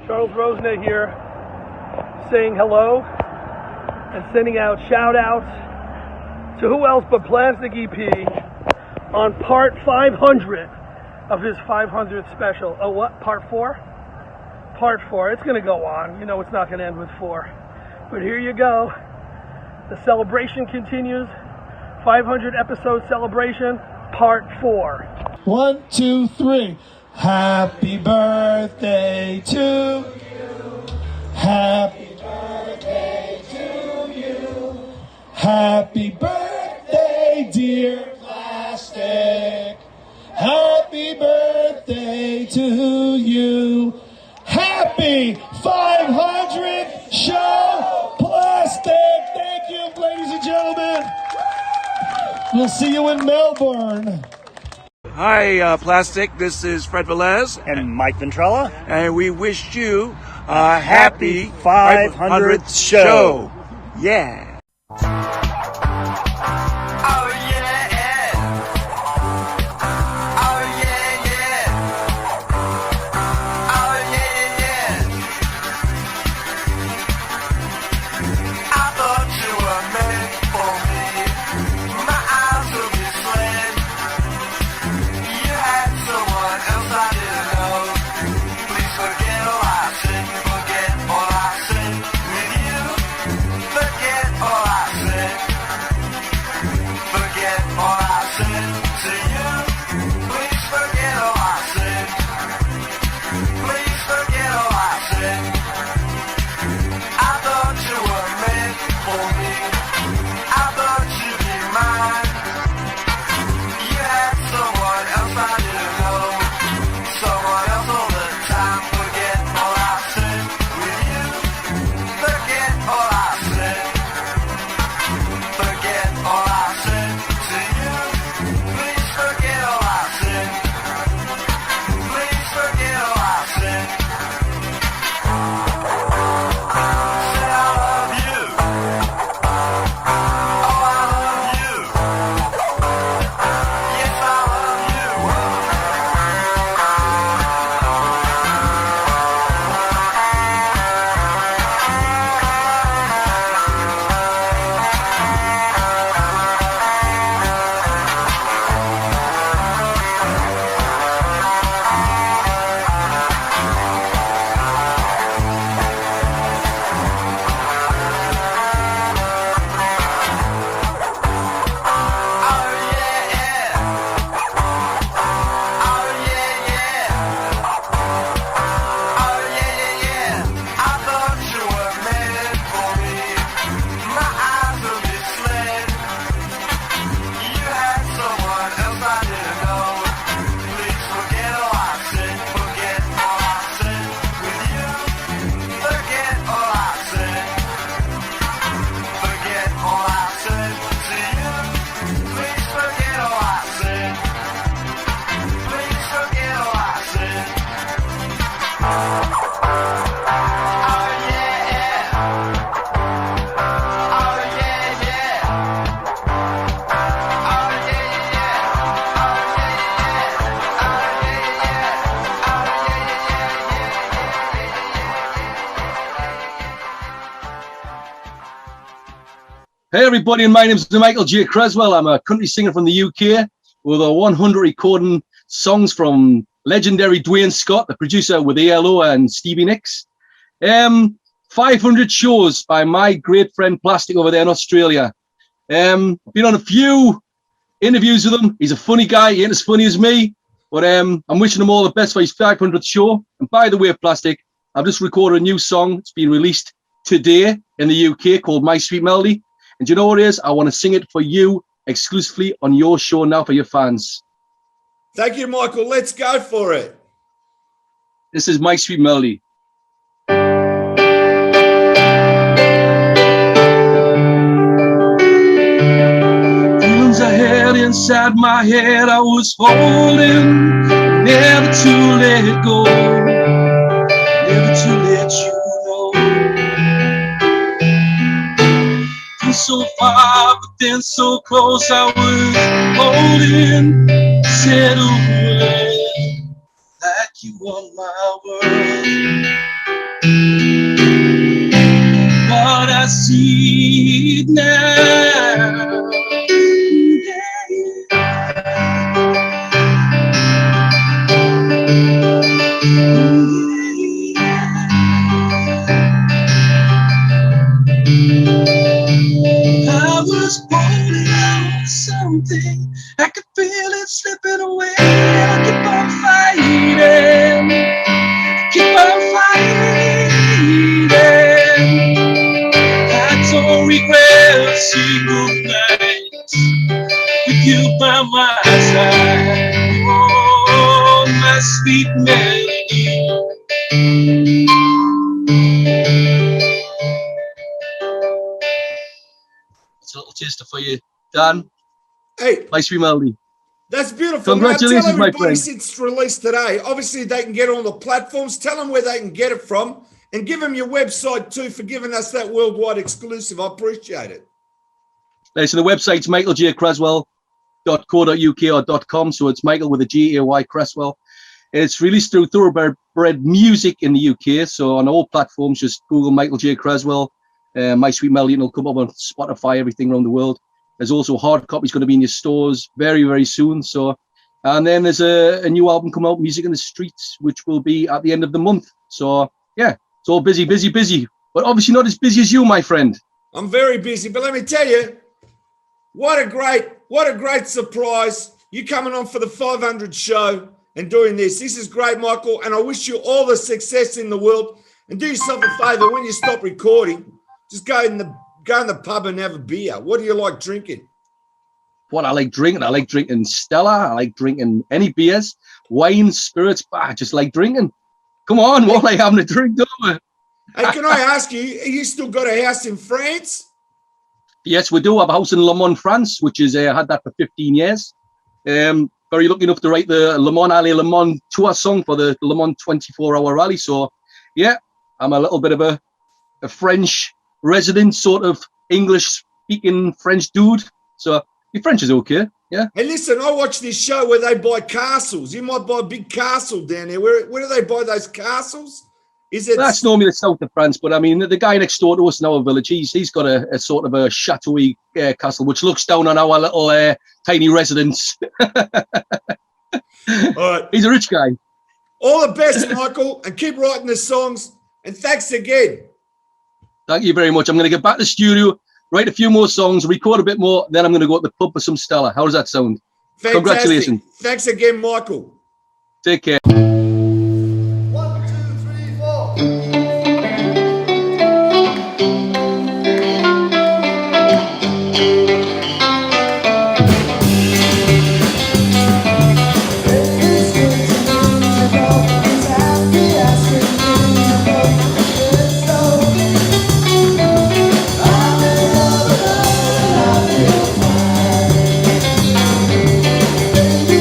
Charles Rosner here, saying hello and sending out shout-outs to who else but Plastic EP on part 500 of his 500th special. Oh, what? Part 4? Part 4. It's going to go on. You know it's not going to end with 4. But here you go. The celebration continues. 500 episode celebration, part 4. 1, 2, 3. Happy birthday to you. Happy birthday to you. Happy birthday, dear Plastic. Happy birthday to you. Happy 500 show, Plastic. Thank you, ladies and gentlemen. We'll see you in Melbourne. Hi, Plastic. This is Fred Velez and Mike Ventrella, and we wish you a happy 500th show. Yeah. Hey everybody, my name is Michael J. Creswell. I'm a country singer from the UK with 100 recording songs from legendary Dwayne Scott, the producer with ELO and Stevie Nicks. 500 shows by my great friend Plastic over there in Australia. Been on a few interviews with him. He's a funny guy, he ain't as funny as me, but I'm wishing him all the best for his 500th show. And by the way, Plastic, I've just recorded a new song. It's been released today in the UK called My Sweet Melody. And do you know what it is? I want to sing it for you exclusively on your show now for your fans. Thank you, Michael. Let's go for it. This is My Sweet Melody. Feelings I had inside my head, I was holding, never to let go, never to let you know. So far, but then so close, I was holding, said a word like you are my world. What I see now. I was holding on to something. I could feel it slipping away. I keep on fighting. Keep on fighting. I don't regret single night with you by my side. Oh, my sweet melody. It's a little taster for you, Dan. Hey, My sweet melody. that's beautiful. Congratulations, now, tell my everybody friend. since it's released today. Obviously, they can get on the platforms. Tell them where they can get it from, and give them your website too for giving us that worldwide exclusive. I appreciate it. So the website's michaeljcreswell.co.uk or .com. So it's Michael with a G-A-Y Cresswell. It's released through Thoroughbred Music in the UK. So on all platforms, just Google Michael J. Creswell, My Sweet Melody, and it'll come up on Spotify, everything around the world. There's also hard copies going to be in your stores very, very soon. So, and then there's a new album coming out, Music in the Streets, which will be at the end of the month. So yeah, it's all busy, busy, busy. But obviously not as busy as you, my friend. I'm very busy, but let me tell you, what a great surprise. You coming on for the 500 show and doing this. This is great, Michael, and I wish you all the success in the world. And do yourself a favor, when you stop recording, just go in the pub and have a beer. What do you like drinking? What I like drinking Stella. I like drinking any beers, wine, spirits. I just like drinking. Come on, what like having a drink, don't we? Hey, can I ask you, you still got a house in France? Yes, we do have a house in Le Mans, France, which is had that for 15 years. Very lucky enough to write the Le Mans Alley Le Mans tour song for the Le Mans 24-hour rally. So, yeah, I'm a little bit of a French resident, sort of English-speaking French dude. So, your French is okay, yeah. Hey, listen, I watch this show where they buy castles. You might buy a big castle down there. Where do they buy those castles? Is it? That's normally the south of France, but I mean, the guy next door to us in our village, he's got a sort of a chateau-y castle, which looks down on our little tiny residence. All right. He's a rich guy. All the best, Michael, and keep writing the songs. And thanks again. Thank you very much. I'm going to get back to the studio, write a few more songs, record a bit more, then I'm going to go to the pub for some Stella. How does that sound? Fantastic. Congratulations. Thanks again, Michael. Take care. 1, 2, 3, 4.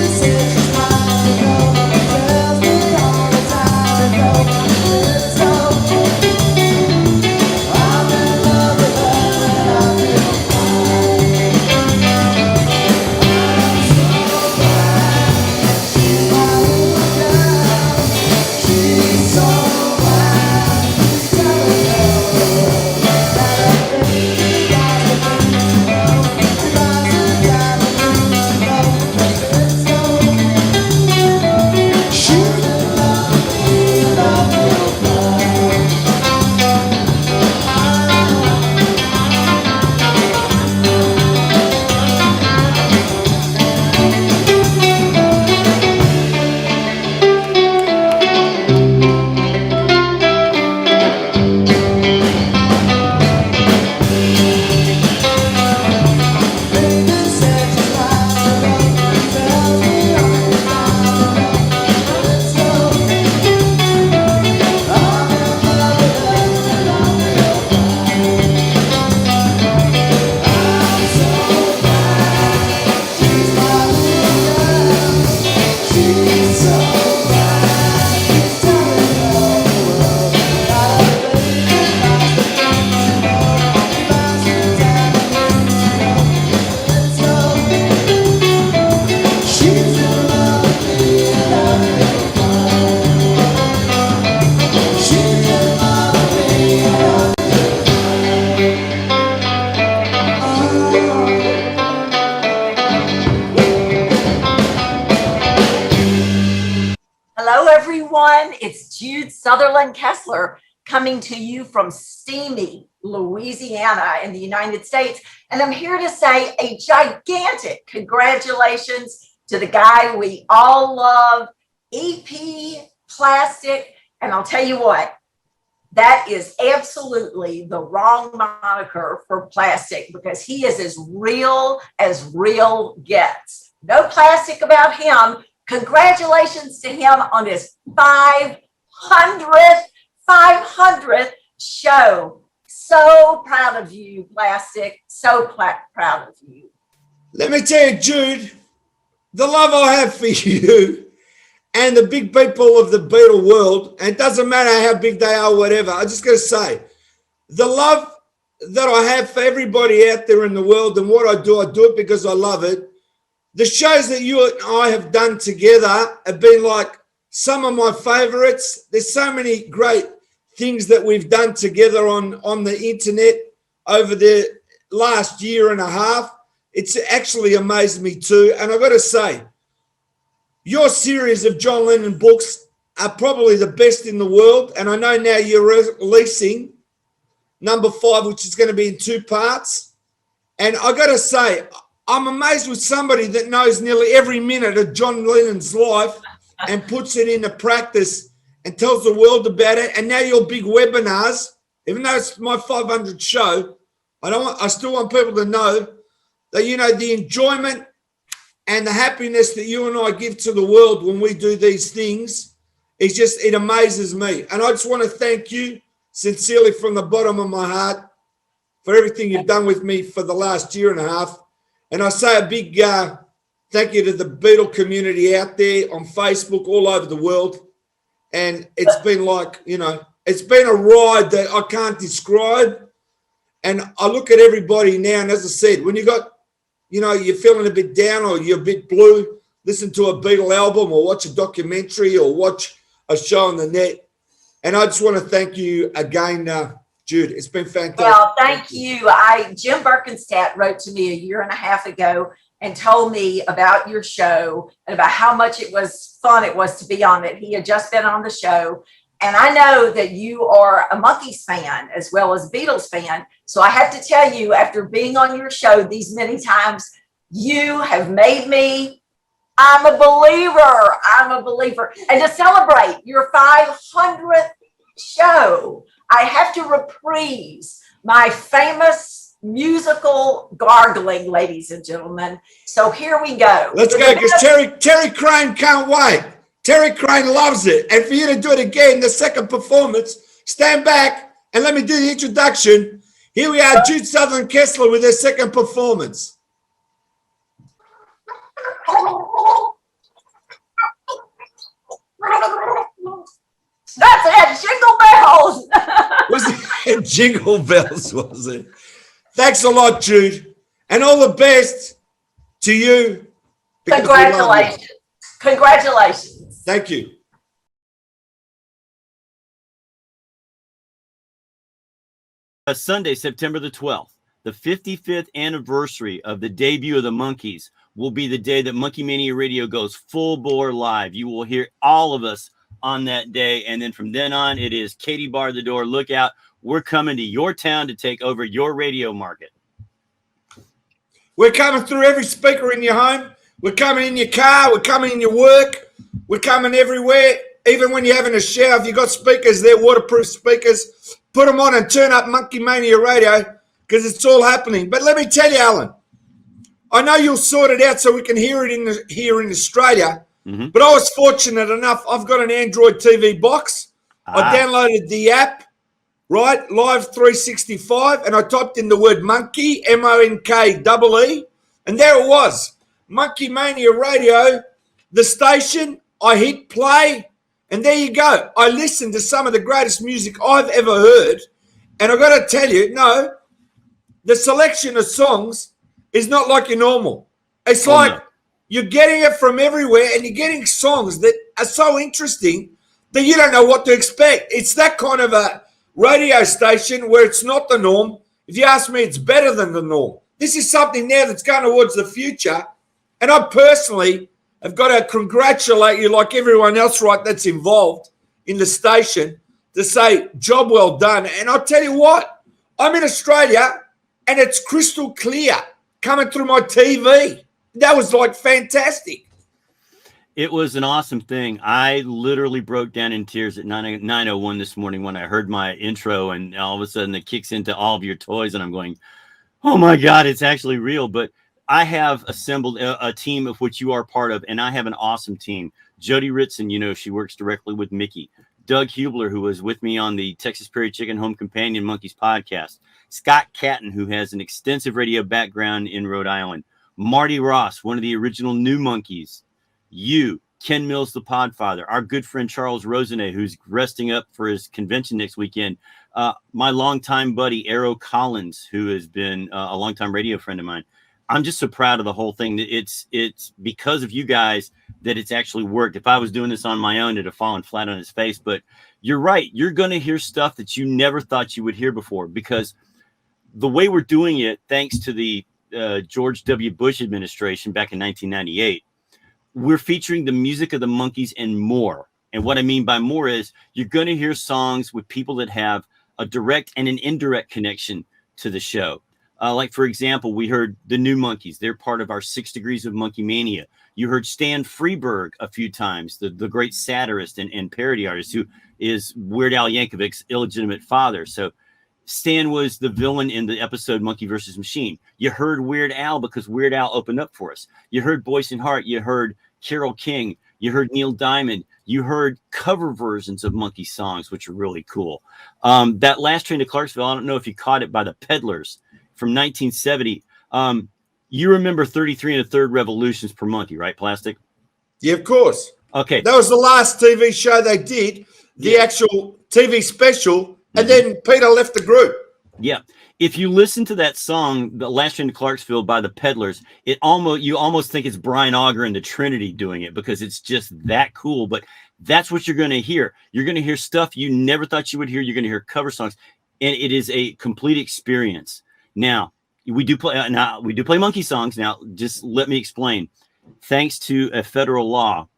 Says she's mine, you know, tells me everyone. It's Jude Sutherland Kessler coming to you from steamy Louisiana in the United States. And I'm here to say a gigantic congratulations to the guy we all love, EP Plastic. And I'll tell you what, that is absolutely the wrong moniker for Plastic, because he is as real gets. No plastic about him. Congratulations to him on his 500th show. So proud of you, Plastic. So proud of you. Let me tell you, Jude, the love I have for you and the big people of the Beatle world, and it doesn't matter how big they are, whatever, I just got to say, the love that I have for everybody out there in the world and what I do it because I love it. The shows that you and I have done together have been like some of my favorites. There's so many great things that we've done together on the internet over the last year and a half. It's actually amazed me too. And I've got to say, your series of John Lennon books are probably the best in the world. And I know now you're releasing number 5, which is going to be in 2 parts. And I got to say, I'm amazed with somebody that knows nearly every minute of John Lennon's life and puts it into practice and tells the world about it. And now your big webinars, even though it's my 500th show, I still want people to know that, you know, the enjoyment and the happiness that you and I give to the world when we do these things is just, it amazes me. And I just want to thank you sincerely from the bottom of my heart for everything you've done with me for the last year and a half. And I say a big thank you to the Beatle community out there on Facebook all over the world. And it's been like, you know, it's been a ride that I can't describe. And I look at everybody now, and as I said, when you got, you know, you're feeling a bit down or you're a bit blue, listen to a Beatle album or watch a documentary or watch a show on the net. And I just want to thank you again, Jude. It's been fantastic. Well, thank you. Jim Birkenstadt wrote to me a year and a half ago and told me about your show and about how much it was fun it was to be on it. He had just been on the show. And I know that you are a Monkees fan as well as Beatles fan. So I have to tell you, after being on your show these many times, you have made me, I'm a believer. I'm a believer. And to celebrate your 500th show, I have to reprise my famous musical gargling, ladies and gentlemen. So here we go. Let's go, because Terry Crane can't wait. Terry Crane loves it. And for you to do it again, the second performance, stand back and let me do the introduction. Here we are, Jude Sutherland Kessler with their second performance. That's it, Jingle Bells. Was it Jingle Bells, was it? Thanks a lot, Jude. And all the best to you. Congratulations. Congratulations. Thank you. Sunday, September the 12th, the 55th anniversary of the debut of the Monkees, will be the day that Monkey Mania Radio goes full bore live. You will hear all of us on that day. And then from then on, it is Katie bar the door. Look out. We're coming to your town to take over your radio market. We're coming through every speaker in your home. We're coming in your car. We're coming in your work. We're coming everywhere. Even when you're having a shower, if you've got speakers there, waterproof speakers, put them on and turn up Monkey Mania Radio, because it's all happening. But let me tell you, Alan, I know you'll sort it out so we can hear it here in Australia. Mm-hmm. But I was fortunate enough. I've got an Android TV box. I downloaded the app, right, Live 365, and I typed in the word monkey, MONKEE, and there it was. Monkey Mania Radio, the station. I hit play, and there you go. I listened to some of the greatest music I've ever heard, and I've got to tell you, no, the selection of songs is not like your normal. It's like you're getting it from everywhere, and you're getting songs that are so interesting that you don't know what to expect. It's that kind of a radio station where it's not the norm. If you ask me, it's better than the norm. This is something now that's going towards the future, and I personally have got to congratulate you, like everyone else, right, that's involved in the station to say, job well done. And I'll tell you what, I'm in Australia and it's crystal clear coming through my TV. That was like fantastic. It was an awesome thing. I literally broke down in tears at 9:01 this morning when I heard my intro, and all of a sudden it kicks into All of Your Toys, and I'm going, oh my God, it's actually real. But I have assembled a team of which you are part of, and I have an awesome team. Jody Ritson, you know, she works directly with Mickey. Doug Hubler, who was with me on the Texas Prairie Chicken Home Companion Monkeys podcast. Scott Catton, who has an extensive radio background in Rhode Island. Marty Ross, one of the original New Monkeys. You, Ken Mills, the Podfather, our good friend Charles Rosenet, who's resting up for his convention next weekend. My longtime buddy, Arrow Collins, who has been a longtime radio friend of mine. I'm just so proud of the whole thing. It's because of you guys that it's actually worked. If I was doing this on my own, it'd have fallen flat on its face. But you're right. You're going to hear stuff that you never thought you would hear before, because the way we're doing it, thanks to the George W. Bush administration back in 1998, we're featuring the music of the Monkees and more. And what I mean by more is you're going to hear songs with people that have a direct and an indirect connection to the show. Like, for example, we heard the New Monkees. They're part of our 6 Degrees of Monkey Mania. You heard Stan Freberg a few times, the great satirist and parody artist who is Weird Al Yankovic's illegitimate father. So Stan was the villain in the episode Monkey vs. Machine. You heard Weird Al because Weird Al opened up for us. You heard Boyce and Hart. You heard Carole King. You heard Neil Diamond. You heard cover versions of Monkey songs, which are really cool. That Last Train to Clarksville, I don't know if you caught it, by the Peddlers from 1970. You remember 33 1/3 revolutions per monkey, right, Plastic? Yeah, of course. Okay. That was the last TV show they did, the actual TV special, and then Peter left the group. Yeah. If you listen to that song, The Last Train to Clarksville by the Peddlers, you almost think it's Brian Auger and the Trinity doing it, because it's just that cool. But that's what you're going to hear. You're going to hear stuff you never thought you would hear. You're going to hear cover songs, and it is a complete experience. Now, we do play monkey songs. Now, just let me explain. Thanks to a federal law,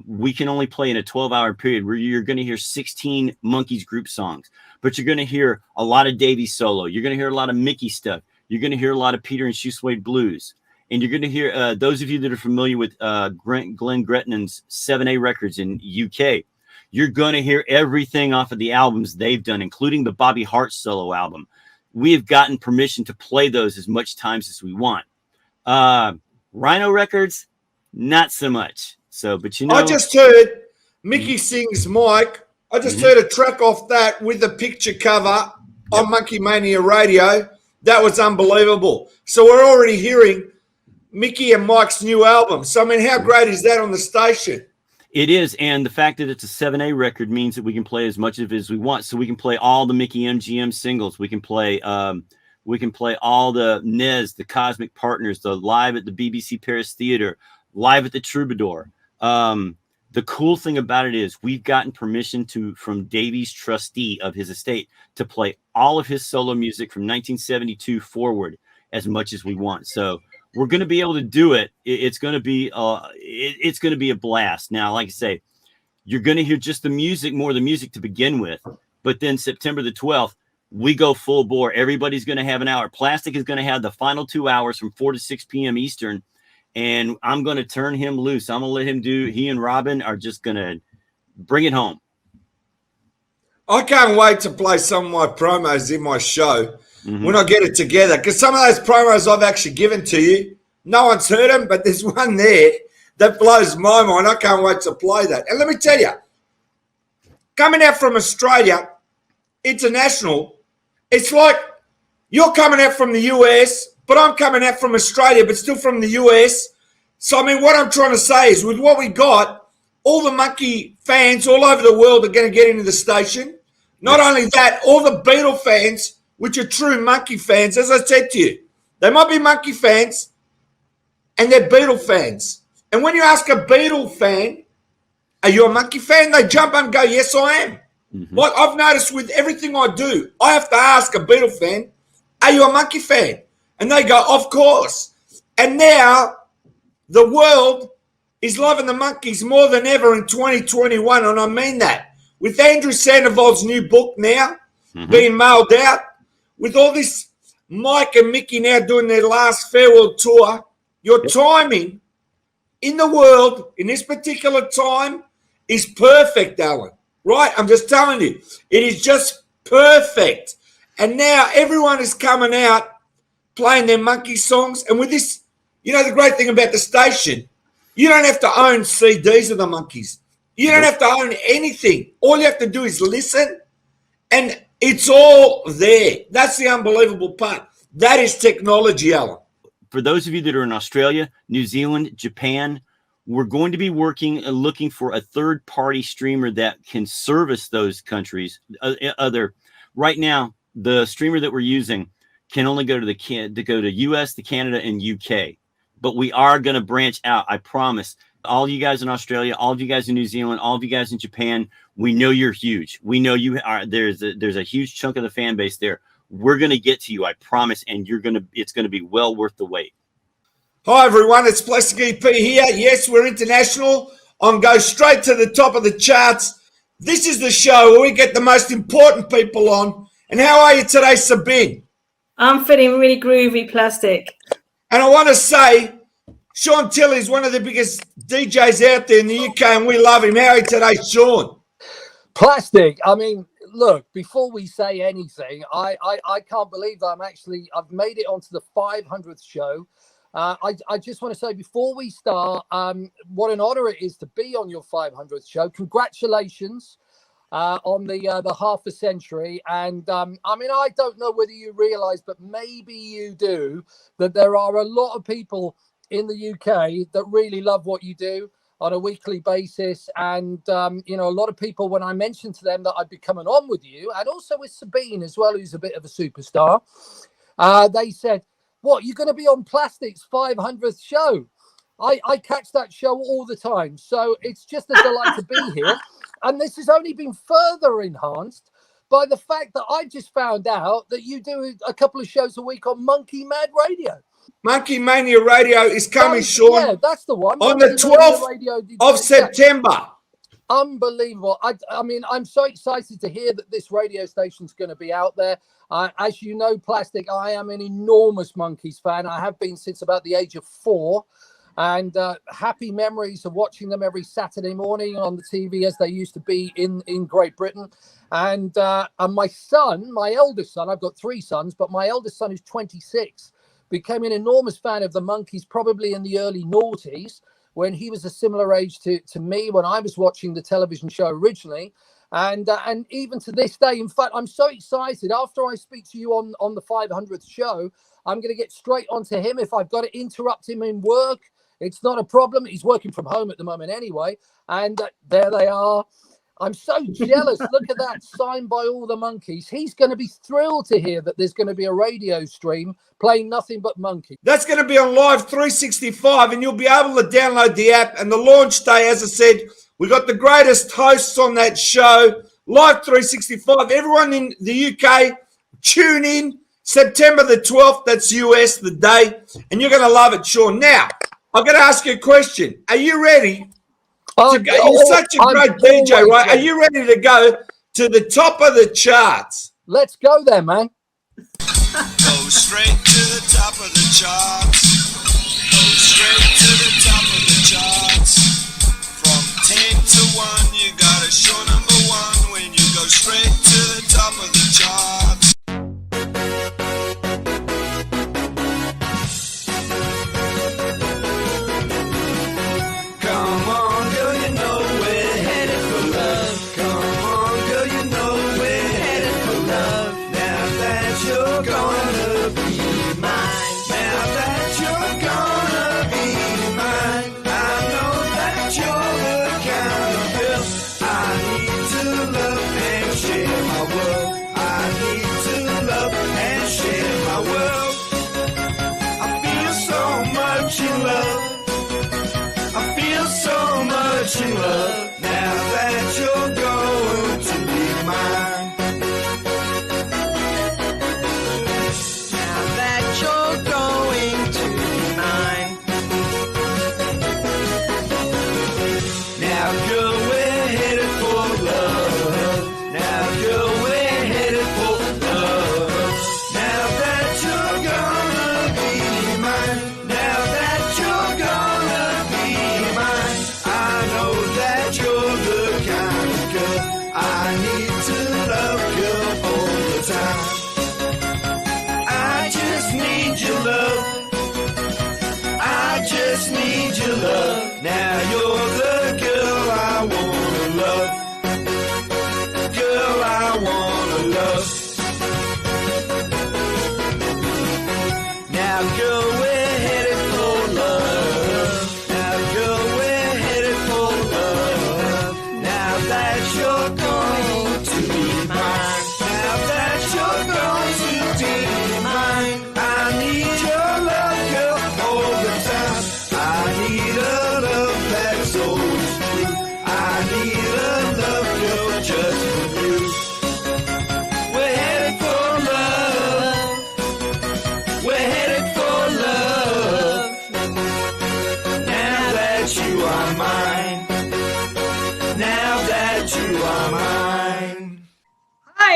we can only play in a 12-hour period where you're going to hear 16 Monkees group songs. But you're going to hear a lot of Davy solo. You're going to hear a lot of Mickey stuff. You're going to hear a lot of Peter and Shoe Suede blues. And you're going to hear, those of you that are familiar with Glenn Gretnan's 7A Records in UK, you're going to hear everything off of the albums they've done, including the Bobby Hart solo album. We have gotten permission to play those as much times as we want. Rhino Records, not so much. So, but you know, I just heard Mickey Sings Mike. I just heard a track off that with the picture cover on Monkey Mania Radio. That was unbelievable. So we're already hearing Mickey and Mike's new album. So, I mean, how great is that on the station? It is, and the fact that it's a 7A record means that we can play as much of it as we want. So we can play all the Mickey MGM singles. We can play all the Nez, the Cosmic Partners, the Live at the BBC Paris Theater, Live at the Troubadour. The cool thing about it is we've gotten permission from Davy's trustee of his estate to play all of his solo music from 1972 forward as much as we want. So we're going to be able to do it. It's going to be a blast. Now, like I say, you're going to hear just the music to begin with. But then September the 12th, we go full bore. Everybody's going to have an hour. Plastic is going to have the final 2 hours from 4 to 6 p.m. Eastern. And I'm going to turn him loose. I'm going to let him he and Robin are just going to bring it home. I can't wait to play some of my promos in my show when I get it together. Because some of those promos I've actually given to you, no one's heard them, but there's one there that blows my mind. I can't wait to play that. And let me tell you, coming out from Australia, international, it's like you're coming out from the US, but I'm coming out from Australia, but still from the US. So, I mean, what I'm trying to say is with what we got, all the Monkey fans all over the world are going to get into the station. Not only that, all the Beatle fans, which are true Monkey fans, as I said to you, they might be Monkey fans and they're Beatle fans. And when you ask a Beatle fan, are you a Monkey fan? They jump up and go, yes, I am. Like I've noticed with everything I do, I have to ask a Beatle fan, are you a Monkey fan? And they go, of course. And now the world is loving the Monkees more than ever in 2021. And I mean that. with Andrew Sandoval's new book now being mailed out, with all this Mike and Mickey now doing their last farewell tour, your timing in the world in this particular time is perfect, Alan. Right? I'm just telling you, it is just perfect. And now everyone is coming out playing their monkey songs. And with this, you know, the great thing about the station, you don't have to own CDs of the Monkeys. You don't have to own anything. All you have to do is listen, and it's all there. That's the unbelievable part. That is technology, Alan. For those of you that are in Australia, New Zealand, Japan, we're going to be working and looking for a third-party streamer that can service those countries. Right now, the streamer that we're using can only go to the US, the Canada, and UK. But we are going to branch out. I promise. All you guys in Australia, all of you guys in New Zealand, all of you guys in Japan, we know you're huge. We know you are. There's a huge chunk of the fan base there. We're going to get to you, I promise, and it's going to be well worth the wait. Hi, everyone. It's Plastic EP here. Yes, we're international. On Go Straight to the Top of the Charts. This is the show where we get the most important people on. And how are you today, Sabine? I'm feeling really groovy, Plastic. And I want to say, Sean Tilley is one of the biggest DJs out there in the UK, and we love him. How are you today, Sean? Plastic. I mean, look, before we say anything, I can't believe that I've made it onto the 500th show. I just want to say before we start, what an honor it is to be on your 500th show. Congratulations on the half a century. And I mean, I don't know whether you realize, but maybe you do, that there are a lot of people in the UK that really love what you do on a weekly basis. And, you know, a lot of people, when I mentioned to them that I'd be coming on with you, and also with Sabine as well, who's a bit of a superstar, they said, what, you're going to be on Plastic's 500th show? I catch that show all the time. So it's just a delight to be here. And this has only been further enhanced by the fact that I just found out that you do a couple of shows a week on Monkey Mad Radio. Monkey Mania Radio is coming, Sean. Yeah, that's the one. On the 12th of September. Unbelievable. I mean, I'm so excited to hear that this radio station's going to be out there. As you know, Plastic, I am an enormous Monkeys fan. I have been since about the age of 4. And happy memories of watching them every Saturday morning on the TV as they used to be in Great Britain. And my son, my eldest son, I've got 3 sons, but my eldest son, who's 26, became an enormous fan of the Monkeys probably in the early noughties, when he was a similar age to me when I was watching the television show originally. And even to this day, in fact, I'm so excited. After I speak to you on the 500th show, I'm going to get straight onto him. If I've got to interrupt him in work, it's not a problem. He's working from home at the moment anyway. And there they are. I'm so jealous. Look at that, signed by all the Monkeys. He's going to be thrilled to hear that there's going to be a radio stream playing nothing but Monkey. That's going to be on Live 365, and you'll be able to download the app. And the launch day, as I said, we got the greatest hosts on that show, Live 365. Everyone in the UK, tune in. September the 12th, that's US, the day. And you're going to love it, Sean. Now, I'm going to ask you a question. Are you ready? You're such a great DJ, right? Are you ready to go to the top of the charts? Let's go there, man. Go straight to the top of the charts. Go straight to the top of the charts. From 10 to 1, you got to show number 1 when you go straight to the top of the charts. In love, now that you're going to be mine. Now that you're going to be mine. Now girl, we're headed for love.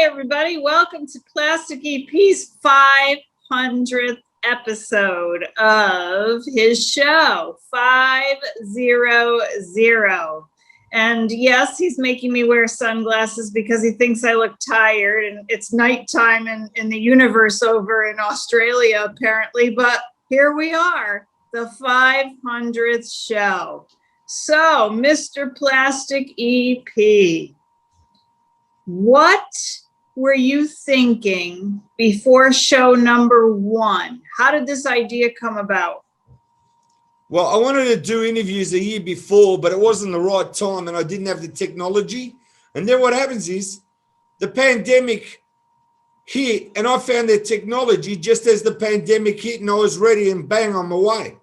Hi, everybody. Welcome to Plastic EP's 500th episode of his show, 500. And yes, he's making me wear sunglasses because he thinks I look tired, and it's nighttime in the universe over in Australia, apparently. But here we are, the 500th show. So, Mr. Plastic EP, what were you thinking before show number 1? How did this idea come about? Well, I wanted to do interviews a year before, but it wasn't the right time and I didn't have the technology. And then what happens is the pandemic hit and I found the technology just as the pandemic hit and I was ready and bang, I'm away.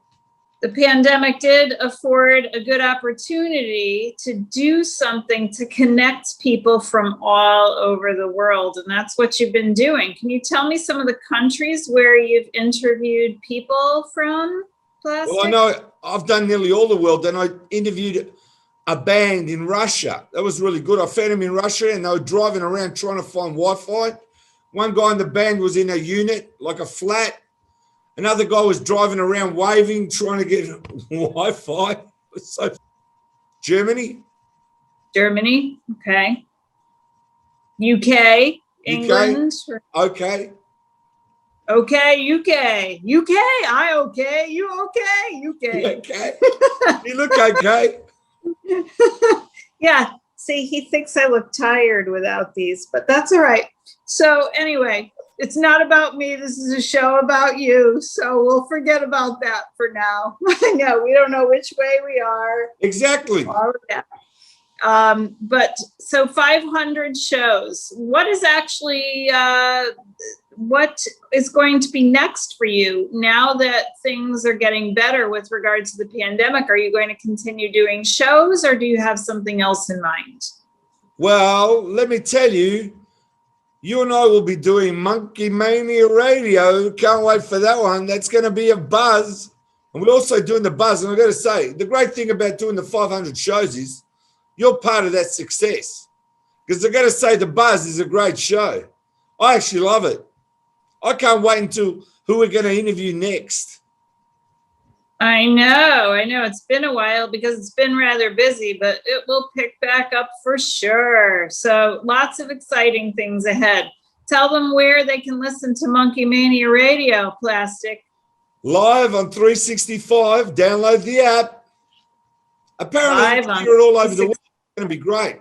The pandemic did afford a good opportunity to do something to connect people from all over the world. And that's what you've been doing. Can you tell me some of the countries where you've interviewed people from, Plastic? Well, I know I've done nearly all the world, and I interviewed a band in Russia. That was really good. I found them in Russia and they were driving around trying to find Wi-Fi. One guy in the band was in a unit, like a flat. Another guy was driving around waving, trying to get Wi-Fi. So, Germany. Germany, okay. UK, England. Okay. Okay, UK. UK, I okay, you okay, UK. Okay. You look okay. Yeah, see, he thinks I look tired without these, but that's all right. So anyway, it's not about me. This is a show about you. So we'll forget about that for now. I know we don't know which way we are. Exactly. All of that. But so 500 shows. What is actually, what is going to be next for you now that things are getting better with regards to the pandemic? Are you going to continue doing shows or do you have something else in mind? Well, let me tell you, you and I will be doing Monkey Mania Radio. Can't wait for that one. That's going to be a buzz. And we're also doing the buzz. And I've got to say, the great thing about doing the 500 shows is you're part of that success. Because I've got to say, the buzz is a great show. I actually love it. I can't wait until who we're going to interview next. I know. It's been a while because it's been rather busy, but it will pick back up for sure. So lots of exciting things ahead. Tell them where they can listen to Monkey Mania Radio, Plastic. Live on 365. Download the app. Apparently, you can hear it all over the world. It's going to be great.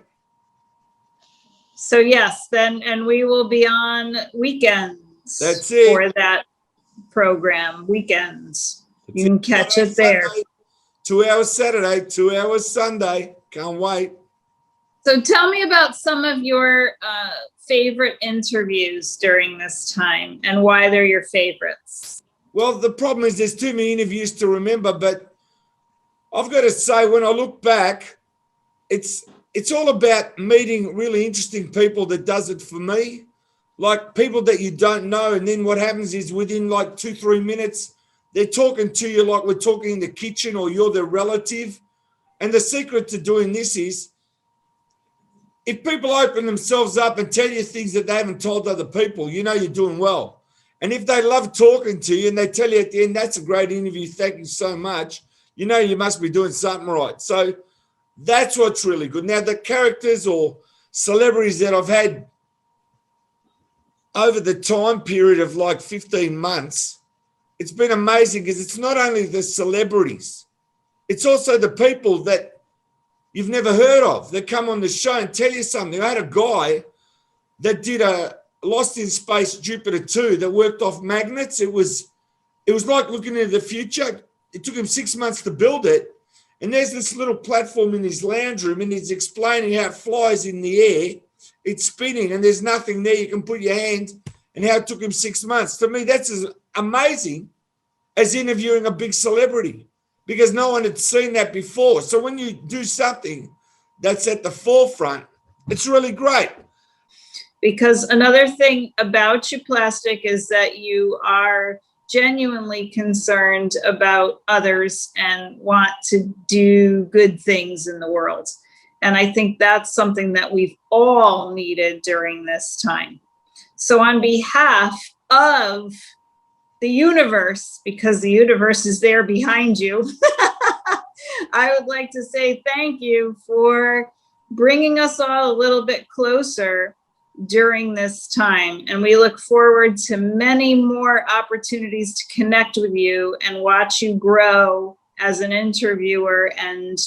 So yes, then, and we will be on weekends. That's it. For that program, weekends. You can catch it there. 2 hours Saturday, 2 hours Sunday. Can't wait. So tell me about some of your favorite interviews during this time and why they're your favorites. Well, the problem is there's too many interviews to remember, but I've got to say, when I look back, it's all about meeting really interesting people that does it for me. Like people that you don't know, and then what happens is within like 2-3 minutes, they're talking to you like we're talking in the kitchen or you're their relative. And the secret to doing this is if people open themselves up and tell you things that they haven't told other people, you know you're doing well. And if they love talking to you and they tell you at the end, that's a great interview, thank you so much, you know you must be doing something right. So that's what's really good. Now, the characters or celebrities that I've had over the time period of like 15 months, it's been amazing because it's not only the celebrities, it's also the people that you've never heard of that come on the show and tell you something. I had a guy that did a Lost in Space Jupiter 2 that worked off magnets. It was like looking into the future. It took him 6 months to build it. And there's this little platform in his lounge room and he's explaining how it flies in the air. It's spinning and there's nothing there. You can put your hand and how it took him 6 months. To me, that's as amazing as interviewing a big celebrity because no one had seen that before. So when you do something that's at the forefront, it's really great. Because another thing about you, Plastic, is that you are genuinely concerned about others and want to do good things in the world. And I think that's something that we've all needed during this time. So on behalf of the universe, because the universe is there behind you, I would like to say thank you for bringing us all a little bit closer during this time. And we look forward to many more opportunities to connect with you and watch you grow as an interviewer and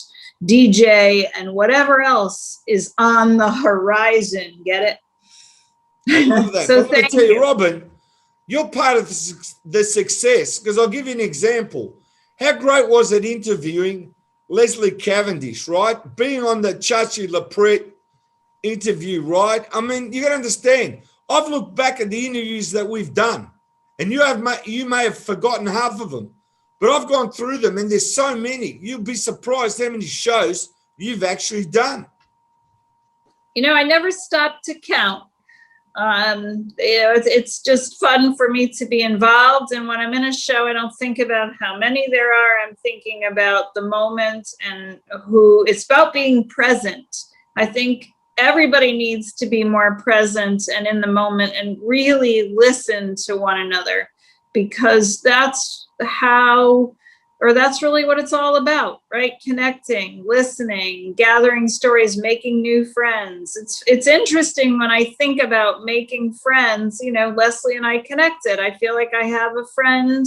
DJ and whatever else is on the horizon. Get it? I love that. So but I thank tell you, you. Robin, you're part of the success, because I'll give you an example. How great was it interviewing Leslie Cavendish, right? Being on the Chachi Lapret interview, right? I mean, you got to understand, I've looked back at the interviews that we've done, and you may have forgotten half of them, but I've gone through them, and there's so many. You'll be surprised how many shows you've actually done. You know, I never stopped to count. It's just fun for me to be involved. And when I'm in a show, I don't think about how many there are. I'm thinking about the moment and who. It's about being present. I think everybody needs to be more present and in the moment and really listen to one another, because that's really what it's all about, right? Connecting, listening, gathering stories, making new friends. It's interesting when I think about making friends. You know, Leslie and I connected. I feel like I have a friend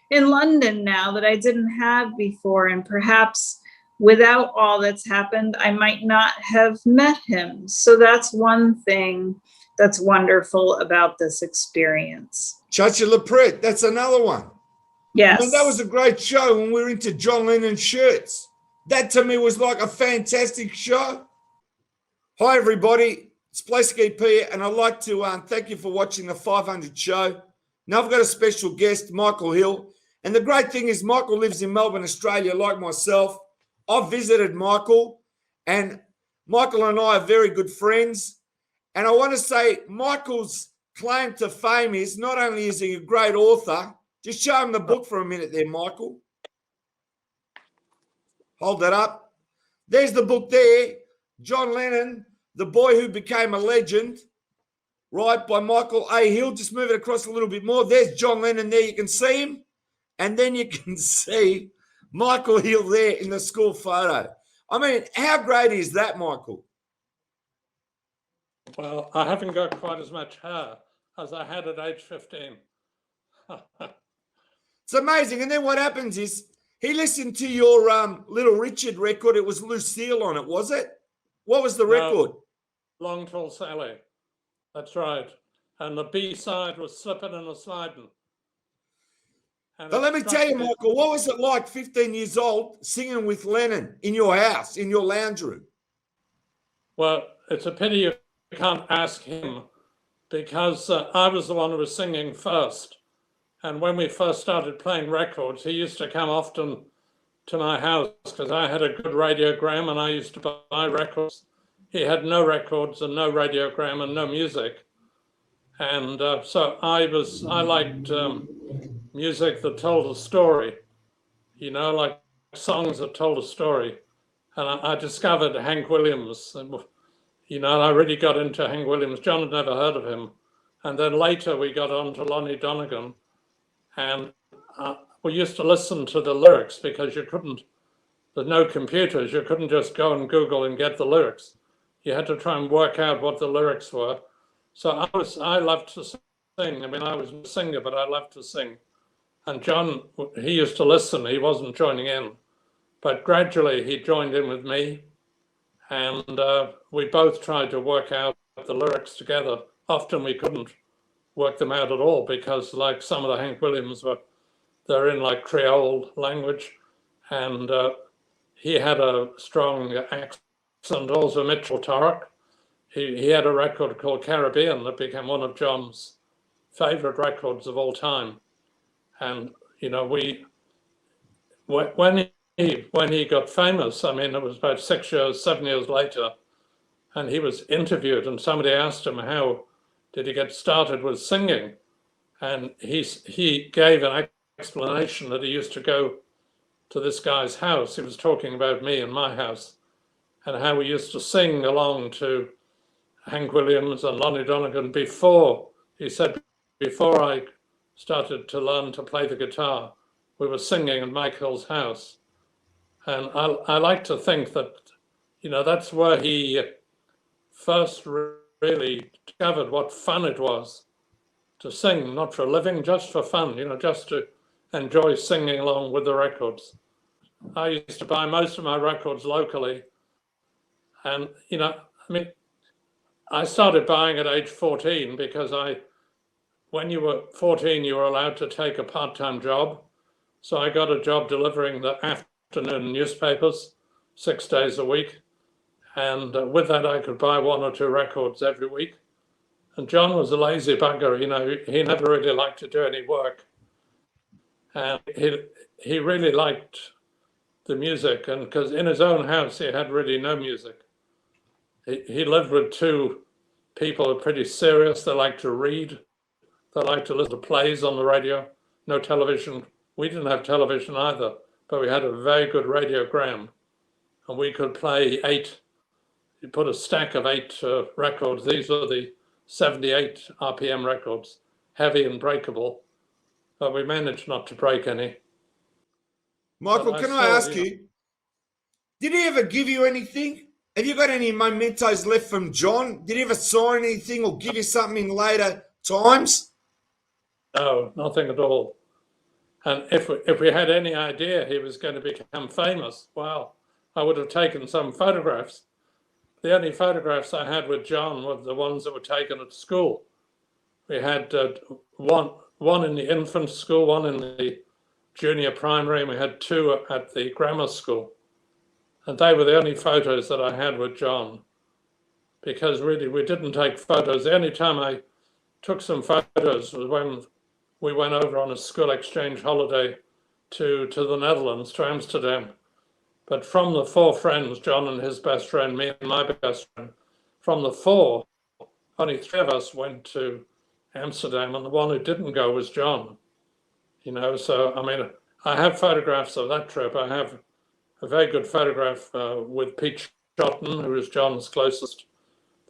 in London now that I didn't have before, and perhaps without all that's happened, I might not have met him. So that's one thing that's wonderful about this experience. Chachi Lapret, that's another one. Yes. I mean, that was a great show when we were into John Lennon shirts. That to me was like a fantastic show. Hi, everybody. It's Plastic EP, and I'd like to thank you for watching the 500 show. Now I've got a special guest, Michael Hill. And the great thing is Michael lives in Melbourne, Australia, like myself. I've visited Michael, and Michael and I are very good friends. And I want to say Michael's claim to fame is not only is he a great author. Just show him the book for a minute there, Michael. Hold that up. There's the book there, John Lennon, The Boy Who Became a Legend, right, by Michael A. Hill. Just move it across a little bit more. There's John Lennon there. You can see him. And then you can see Michael Hill there in the school photo. I mean, how great is that, Michael? Well, I haven't got quite as much hair as I had at age 15. It's amazing. And then what happens is he listened to your Little Richard record. It was Lucille on it, was it? What was the record? Long Tall Sally. That's right. And the B-side was Slippin' and a Slidin'. But let me tell you, Michael, what was it like 15 years old singing with Lennon in your house, in your lounge room? Well, it's a pity you can't ask him, because I was the one who was singing first. And when we first started playing records, he used to come often to my house because I had a good radiogram and I used to buy records. He had no records and no radiogram and no music. And so I liked music that told a story, you know, like songs that told a story. And I discovered Hank Williams, and, you know, I really got into Hank Williams. John had never heard of him. And then later we got on to Lonnie Donegan. And we used to listen to the lyrics because there's no computers. You couldn't just go and Google and get the lyrics. You had to try and work out what the lyrics were. So I loved to sing. I mean, I was a singer, but I loved to sing. And John, he used to listen. He wasn't joining in. But gradually he joined in with me. And we both tried to work out the lyrics together. Often we couldn't work them out at all because, like, some of the Hank Williams they're in like Creole language, and he had a strong accent. Also Mitchell Torok, he had a record called Caribbean that became one of John's favorite records of all time. And you know, when he got famous, I mean, it was about 7 years later, and he was interviewed and somebody asked him how did he get started with singing? And he gave an explanation that he used to go to this guy's house. He was talking about me and my house. and how we used to sing along to Hank Williams and Lonnie Donegan before, he said, before I started to learn to play the guitar, we were singing in Michael's house. And I like to think that, that's where he first really discovered what fun it was to sing, not for a living, just for fun, just to enjoy singing along with the records. I used to buy most of my records locally. And, I started buying at age 14 because when you were 14, you were allowed to take a part-time job. So I got a job delivering the afternoon newspapers 6 days a week. And with that, I could buy 1 or 2 records every week. And John was a lazy bugger, he never really liked to do any work. And he really liked the music, and because in his own house, he had really no music. He lived with 2 people who are pretty serious. They like to read. They like to listen to plays on the radio. No television. We didn't have television either, but we had a very good radiogram. And we could play 8. You put a stack of 8 records. These were the 78 RPM records, heavy and breakable. But we managed not to break any. Michael, can I ask you, did he ever give you anything? Have you got any mementos left from John? Did he ever sign anything or give you something in later times? No, nothing at all. And if we had any idea he was going to become famous, well, I would have taken some photographs. The only photographs I had with John were the ones that were taken at school. We had one in the infant school, one in the junior primary, and we had 2 at the grammar school. And they were the only photos that I had with John, because really we didn't take photos. The only time I took some photos was when we went over on a school exchange holiday to the Netherlands, to Amsterdam. But from the 4 friends, John and his best friend, me and my best friend, from the 4, only 3 of us went to Amsterdam, and the one who didn't go was John. So, I have photographs of that trip. I have a very good photograph with Pete Shotton, who was John's closest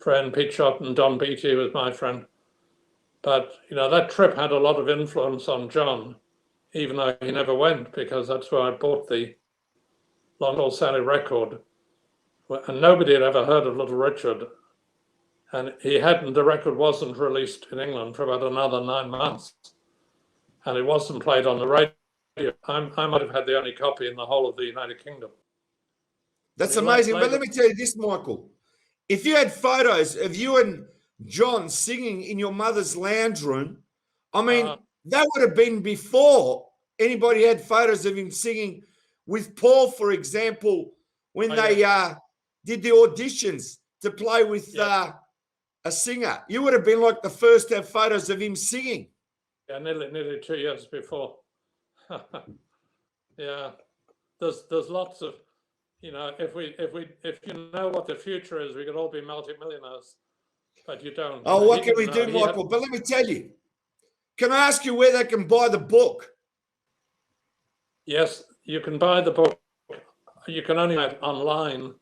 friend. Pete Shotton, Don Beatty was my friend. But, that trip had a lot of influence on John, even though he never went, because that's where I bought the Long Tall Sally record. And nobody had ever heard of Little Richard. And the record wasn't released in England for about another 9 months. And it wasn't played on the radio. I might have had the only copy in the whole of the United Kingdom. That's amazing. But let me tell you this, Michael. If you had photos of you and John singing in your mother's lounge room, that would have been before anybody had photos of him singing with Paul, for example, when they did the auditions to play with a singer. You would have been like the first to have photos of him singing. Yeah, nearly 2 years before. Yeah, there's lots of, if you know what the future is, we could all be multimillionaires, but you don't. Oh, what can we do, Michael? But let me tell you, can I ask you where they can buy the book? Yes, you can buy the book. You can only buy it online,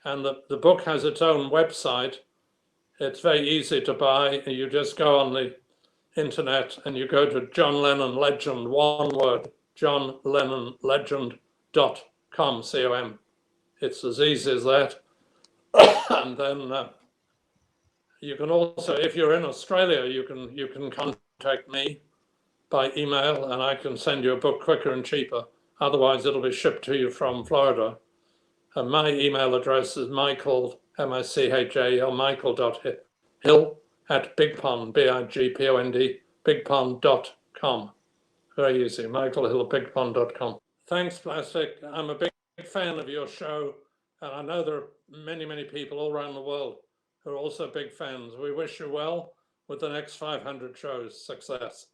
and the book has its own website. It's very easy to buy. You just go on the internet and you go to John Lennon Legend, one word, johnlennonlegend.com, com. It's as easy as that. And then you can also, if you're in Australia, you can contact me by email, and I can send you a book quicker and cheaper. Otherwise, it'll be shipped to you from Florida. And my email address is Michael, M-I-C-H-A-L, michael.hill@bigpond, B-I-G-P-O-N-D, bigpond.com. Very easy, michaelhill@bigpond.com. Thanks, Plastic. I'm a big fan of your show, and I know there are many, many people all around the world who are also big fans. We wish you well with the next 500 shows. Success.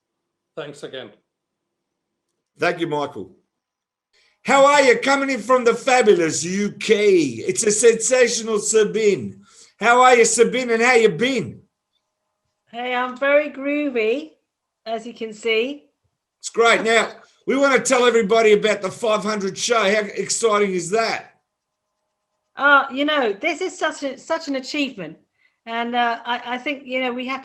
Thanks again. Thank you, Michael. How are you? Coming in from the fabulous UK. It's a sensational Sabine. How are you, Sabine, and how you been? Hey, I'm very groovy, as you can see. It's great. Now, we want to tell everybody about the 500 show. How exciting is that? This is such an achievement, and I think we have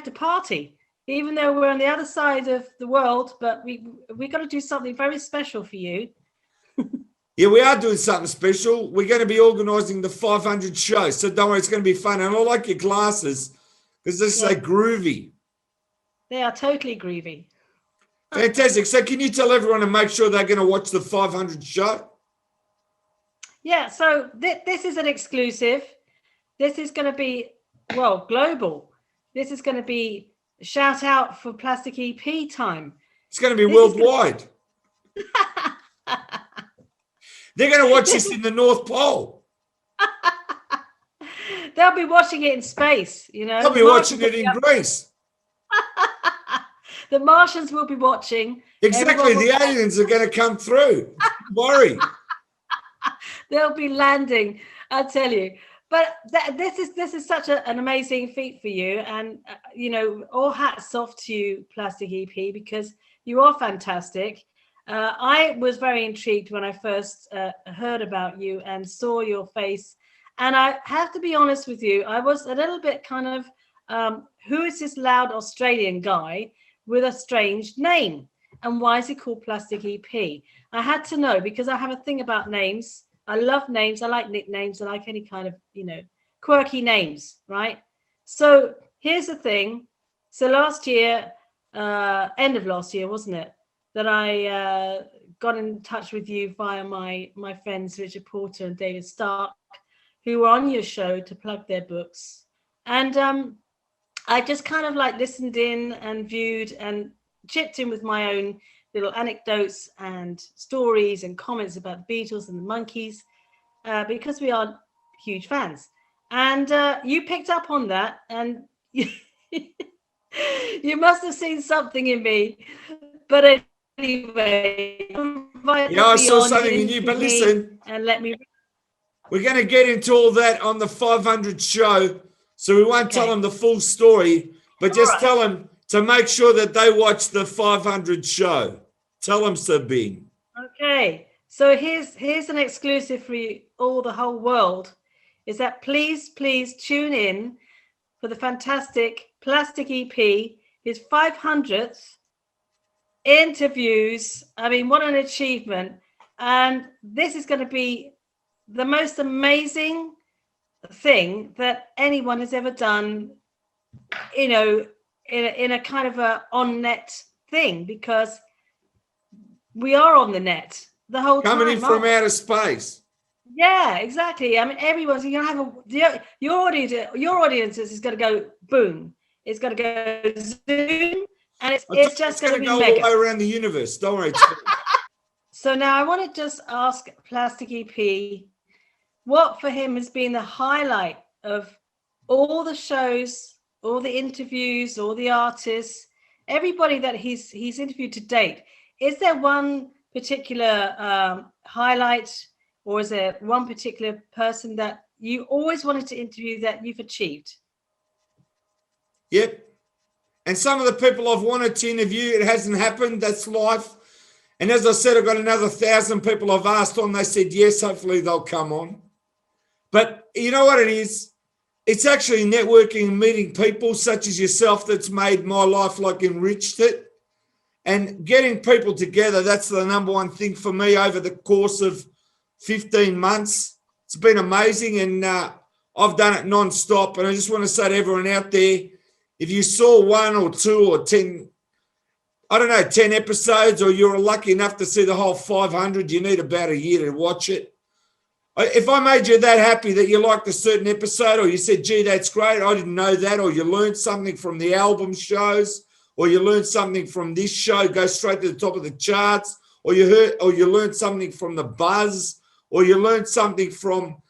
to party, even though we're on the other side of the world. But we got to do something very special for you. Yeah, we are doing something special. We're going to be organising the 500 show, so don't worry, it's going to be fun. And I like your glasses because they say groovy. They are totally groovy. Fantastic. So can you tell everyone to make sure they're going to watch the 500 show? Yeah, so this is an exclusive. This is going to be, global. This is going to be shout out for Plastic EP time. It's going to be worldwide. They're going to watch this in the North Pole. They'll be watching it in space, They'll be watching it in Greece. The Martians will be watching. Exactly. The aliens are going to come through. Don't worry. They'll be landing, I tell you. But this is such an amazing feat for you, and all hats off to you, Plastic EP, because you are fantastic. I was very intrigued when I first heard about you and saw your face, and I have to be honest with you, I was a little bit kind of, who is this loud Australian guy with a strange name, and why is he called Plastic EP? I had to know, because I have a thing about names. I love names. I like nicknames. I like any kind of, quirky names, right? So here's the thing. So last year, end of last year, wasn't it, that I got in touch with you via my friends, Richard Porter and David Stark, who were on your show to plug their books. And I just kind of listened in and viewed and chipped in with my own little anecdotes and stories and comments about the Beatles and the Monkees, because we are huge fans. And you picked up on that, and you must have seen something in me. But anyway, I saw something in you, but listen. And let me. We're going to get into all that on the 500 show, so we won't tell them the full story, but just tell them to make sure that they watch the 500 show. Tell them, Sabine. Okay, so here's an exclusive for you, all the whole world, is that please tune in for the fantastic Plastic EP, his 500th interviews. I mean, what an achievement. And this is going to be the most amazing thing that anyone has ever done, in a kind of a on-net thing, because we are on the net the whole time. Coming in from outer space. Yeah, exactly. I mean, everyone's going to have your audience is going to go boom. It's going to go zoom, and it's just going to be go mega. all the way around the universe. Don't worry. So now I want to just ask Plastic EP, what for him has been the highlight of all the shows, all the interviews, all the artists, everybody that he's interviewed to date. Is there one particular highlight, or is there one particular person that you always wanted to interview that you've achieved? Yep. And some of the people I've wanted to interview, it hasn't happened. That's life. And as I said, I've got another 1,000 people I've asked on. They said yes, hopefully they'll come on. But you know what it is? It's actually networking and meeting people such as yourself that's made my life, enriched it. And getting people together, that's the number one thing for me over the course of 15 months. It's been amazing, and I've done it non-stop. And I just want to say to everyone out there, if you saw 1 or 2 or 10, 10 episodes, or you're lucky enough to see the whole 500, you need about a year to watch it. If I made you that happy that you liked a certain episode, or you said, gee, that's great, I didn't know that, or you learned something from the album shows, or you learned something from this show, go straight to the top of the charts, or you learned something from the buzz, or you learned something from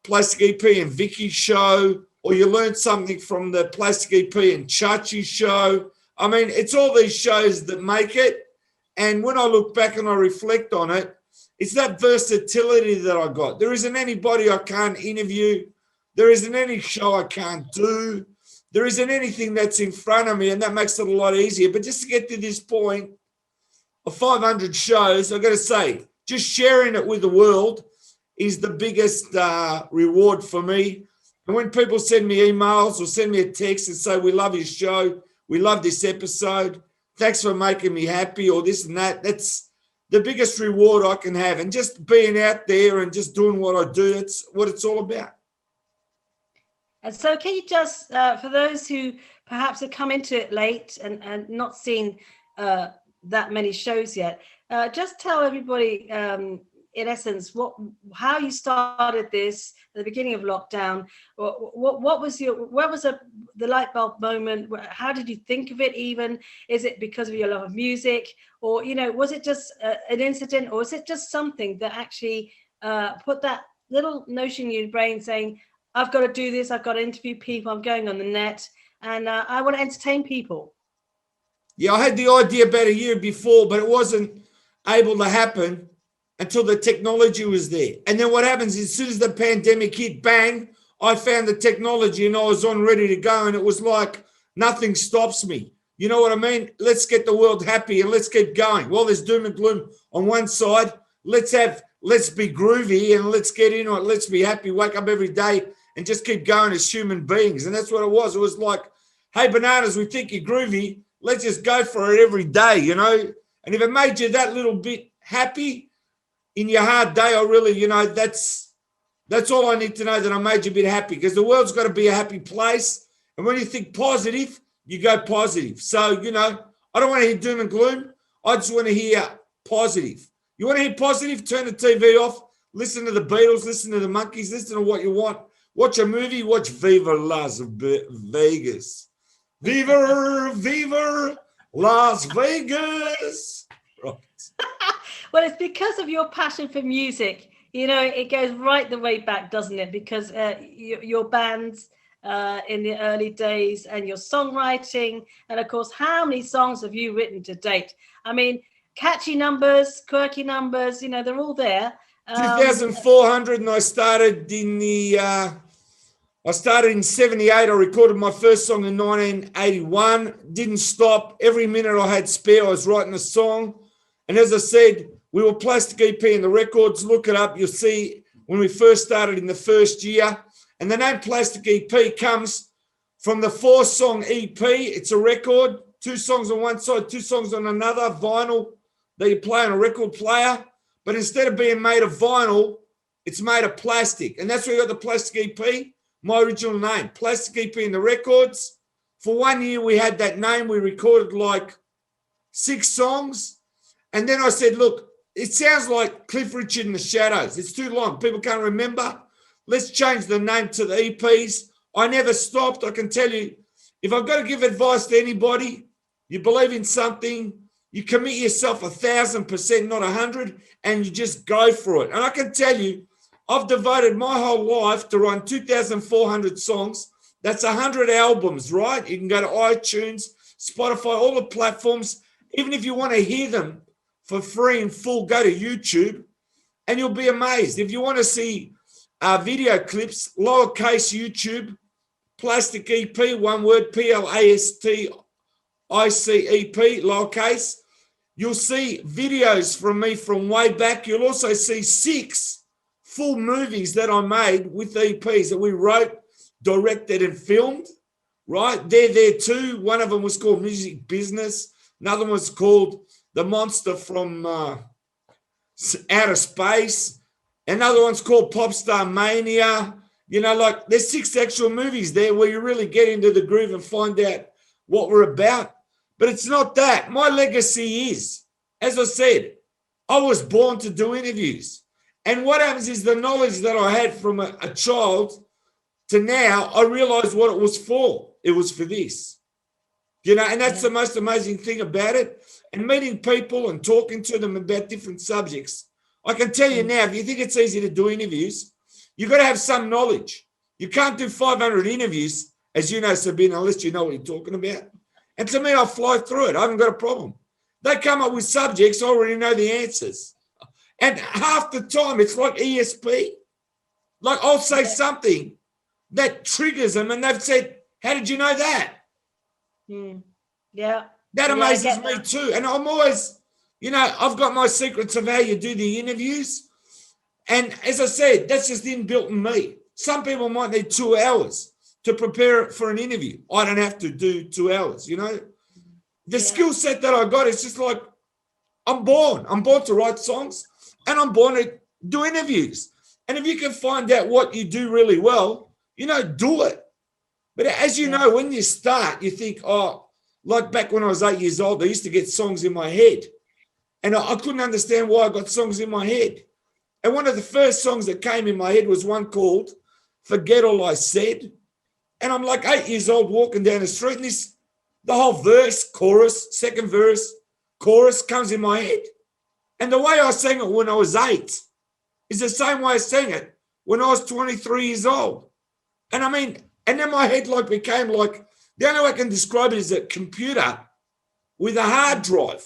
Plastic EP and Vicky's show, or you learned something from the Plastic EP and Chachi's show. I mean, it's all these shows that make it. And when I look back and I reflect on it, it's that versatility that I got. There isn't anybody I can't interview. There isn't any show I can't do. There isn't anything that's in front of me, and that makes it a lot easier. But just to get to this point of 500 shows, I've got to say, just sharing it with the world is the biggest reward for me. And when people send me emails or send me a text and say, we love your show, we love this episode, thanks for making me happy, or this and that, that's the biggest reward I can have. And just being out there and just doing what I do, it's what it's all about. And so can you just, for those who perhaps have come into it late and not seen that many shows yet, just tell everybody, in essence, how you started this at the beginning of lockdown. What was the light bulb moment? How did you think of it even? Is it because of your love of music? Or, was it just an incident, or is it just something that actually put that little notion in your brain saying, I've got to do this, I've got to interview people, I'm going on the net, and I want to entertain people? Yeah, I had the idea about a year before, but it wasn't able to happen until the technology was there. And then what happens is, as soon as the pandemic hit, bang, I found the technology and I was on ready to go. And it was like, nothing stops me. You know what I mean? Let's get the world happy and let's keep going. Well, there's doom and gloom on one side. Let's be groovy and let's get into it. Let's be happy, wake up every day and just keep going as human beings. And that's what it was. It was like, hey, bananas, we think you're groovy. Let's just go for it every day, And if it made you that little bit happy in your hard day, I really, that's all I need to know, that I made you a bit happy, because the world's got to be a happy place. And when you think positive, you go positive. So, I don't want to hear doom and gloom. I just want to hear positive. You want to hear positive? Turn the TV off. Listen to the Beatles. Listen to the Monkees. Listen to what you want. Watch a movie. Watch Viva Las Vegas. Viva Las Vegas. Right. Well, it's because of your passion for music. It goes right the way back, doesn't it? Because your bands in the early days and your songwriting, and of course, how many songs have you written to date? I mean, catchy numbers, quirky numbers, they're all there. 2,400, and I started in 78. I recorded my first song in 1981. Didn't stop. Every minute I had spare, I was writing a song. And as I said, we were Plastic EP in the records. Look it up. You'll see when we first started in the first year. And the name Plastic EP comes from the 4-song EP. It's a record, 2 songs on one side, 2 songs on another, vinyl that you play on a record player. But instead of being made of vinyl, it's made of plastic. And that's where we got the Plastic EP, my original name, Plastic EP in the records. For 1 year, we had that name. We recorded like 6 songs. And then I said, look, it sounds like Cliff Richard and the Shadows. It's too long. People can't remember. Let's change the name to the EPs. I never stopped. I can tell you, if I've got to give advice to anybody, you believe in something, you commit yourself 1,000%, not 100, and you just go for it. And I can tell you, I've devoted my whole life to write 2,400 songs. That's 100 albums, right? You can go to iTunes, Spotify, all the platforms. Even if you want to hear them for free and full, go to YouTube and you'll be amazed. If you want to see video clips, lowercase YouTube, Plastic EP, one word, PLASTICEP, lowercase. You'll see videos from me from way back. You'll also see 6 full movies that I made with EPs that we wrote, directed and filmed, right? They're there too. One of them was called Music Business. Another one was called The Monster from Outer Space. Another one's called Popstar Mania. There's 6 actual movies there where you really get into the groove and find out what we're about. But it's not that. My legacy is, as I said, I was born to do interviews. And what happens is the knowledge that I had from a child to now, I realized what it was for. It was for this. And that's the most amazing thing about it. And meeting people and talking to them about different subjects. I can tell you now, if you think it's easy to do interviews, you've got to have some knowledge. You can't do 500 interviews, as you know, Sabina, unless you know what you're talking about. And to me, I'll fly through it. I haven't got a problem. They come up with subjects, I already know the answers. And half the time, it's like ESP. Like I'll say something that triggers them, and they've said, how did you know that? Yeah. That amazes me too. And I'm always, I've got my secrets of how you do the interviews. And as I said, that's just inbuilt in me. Some people might need 2 hours to prepare for an interview. I don't have to do 2 hours, you know. The skill set that I got is just like, I'm born to write songs, and I'm born to do interviews. And if you can find out what you do really well, you know, do it. But as you know, when you start, you think, oh, like back when I was 8 years old, I used to get songs in my head. And I couldn't understand why I got songs in my head. And one of the first songs that came in my head was one called Forget All I Said. And I'm like 8 years old walking down the street, and the whole verse, chorus, second verse, chorus comes in my head. And the way I sang it when I was 8 is the same way I sang it when I was 23 years old. And I mean, and then my head like became like, the only way I can describe it is a computer with a hard drive.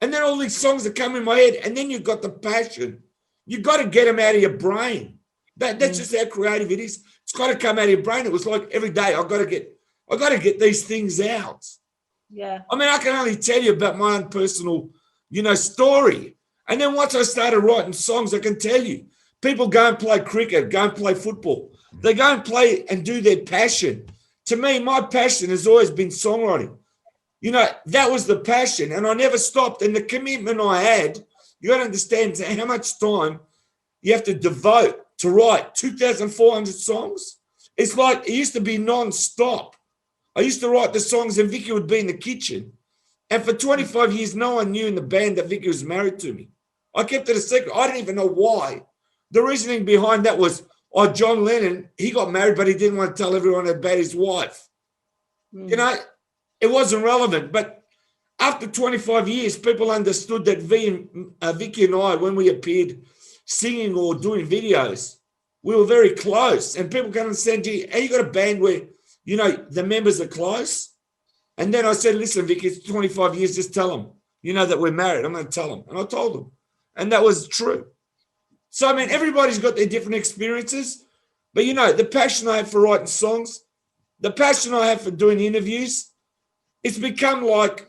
And then all these songs that come in my head, and then you've got the passion. You've got to get them out of your brain. That's just how creative it is. It's got to come out of your brain. It was like every day I got to get these things out. Yeah. I mean, I can only tell you about my own personal, you know, story. And then once I started writing songs, I can tell you, people go and play cricket, go and play football. They go and play and do their passion. To me, my passion has always been songwriting. You know, that was the passion, and I never stopped. And the commitment I had, you got to understand how much time you have to devote to write 2,400 songs. It's like it used to be non-stop. I used to write the songs, and Vicky would be in the kitchen. And for 25 years, no one knew in the band that Vicky was married to me. I kept it a secret. I didn't even know why. The reasoning behind that was, oh, John Lennon, he got married, but he didn't want to tell everyone about his wife. You know, it wasn't relevant. But after 25 years, people understood that Vicky and I, when we appeared singing or doing videos, we were very close. And people can understand, gee, how you got a band where, you know, the members are close? And then I said, listen, Vicky, it's 25 years, just tell them, you know, that we're married. I'm going to tell them. And I told them. And that was true. So, I mean, everybody's got their different experiences. But, you know, the passion I have for writing songs, the passion I have for doing interviews, it's become like,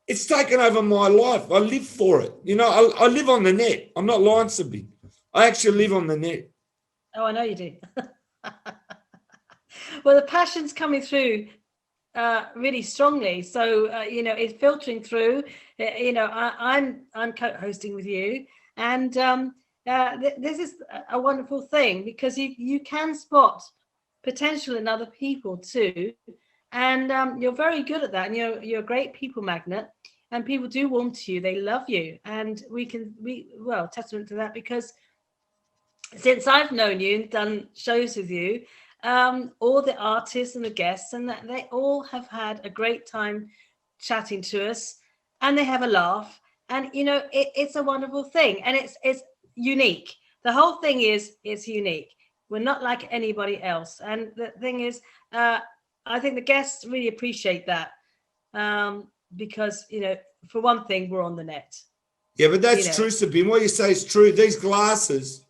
it's taken over my life. I live for it. You know, I live on the net. I'm not lying, Sabine. I actually live on the net. Oh, I know you do. Well, the passion's coming through really strongly. So, you know, it's filtering through. You know, I'm co-hosting with you. And this is a wonderful thing, because you can spot potential in other people too. And you're very good at that. And you're a great people magnet. And people do want you. They love you. And well, testament to that, because since I've known you and done shows with you, all the artists and the guests, and that they all have had a great time chatting to us, and they have a laugh. And, you know, it's a wonderful thing. And it's unique. The whole thing is, it's unique. We're not like anybody else. And the thing is, I think the guests really appreciate that. Because, you know, for one thing, we're on the net. Yeah, but that's true, Sabine. What you say is true. These glasses,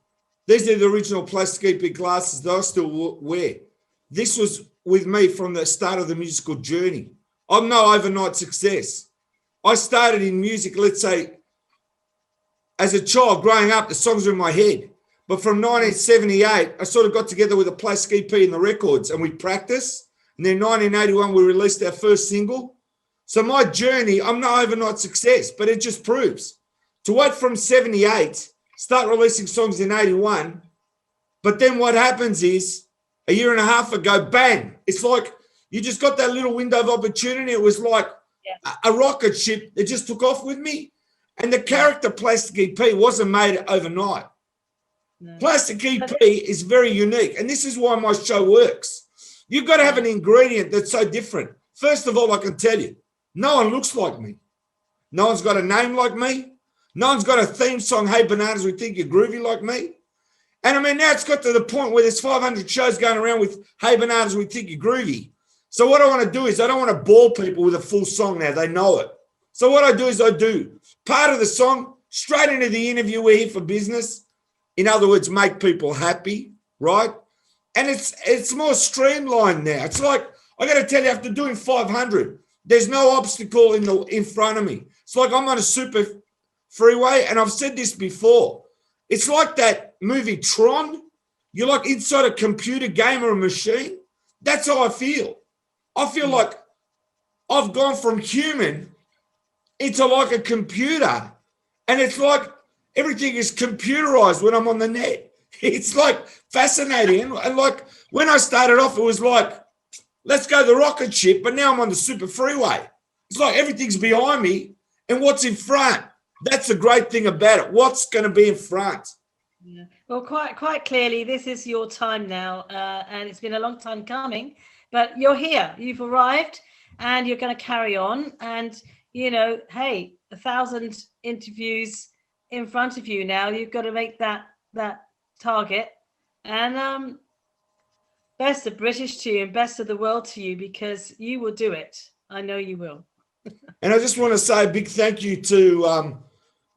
these are the original Plastic EP glasses that I still wear. This was with me from the start of the musical journey. I'm no overnight success. I started in music, let's say, as a child growing up, the songs were in my head. But from 1978, I sort of got together with a Plastic EP and the records, and we practiced. And then 1981, we released our first single. So my journey, I'm no overnight success, but it just proves. To wait from 78, start releasing songs in 81, but then what happens is, a year and a half ago, bang, it's like you just got that little window of opportunity. It was like a rocket ship that just took off with me. And the character Plastic EP wasn't made overnight. No. Plastic EP is very unique, and this is why my show works. You've got to have an ingredient that's so different. First of all, I can tell you, no one looks like me. No one's got a name like me. No one's got a theme song, Hey Bananas, We Think You're Groovy, like me. And I mean, now it's got to the point where there's 500 shows going around with Hey Bananas, We Think You're Groovy. So what I want to do is I don't want to bore people with a full song now. They know it. So what I do is I do part of the song straight into the interview. We're here for business. In other words, make people happy, right? And it's more streamlined now. It's like, I got to tell you, after doing 500, there's no obstacle in front of me. It's like I'm on a super freeway, and I've said this before. It's like that movie Tron. You're like inside a computer game or a machine. That's how I feel. I feel like I've gone from human into like a computer. And it's like everything is computerized when I'm on the net. It's like fascinating. And like when I started off, it was like, let's go the rocket ship. But now I'm on the super freeway. It's like everything's behind me and what's in front. That's the great thing about it. What's going to be in front? Yeah. Well, quite clearly, this is your time now, and it's been a long time coming. But you're here. You've arrived, and you're going to carry on. And you know, hey, 1,000 interviews in front of you now. You've got to make that target. And best of British to you, and best of the world to you, because you will do it. I know you will. And I just want to say a big thank you to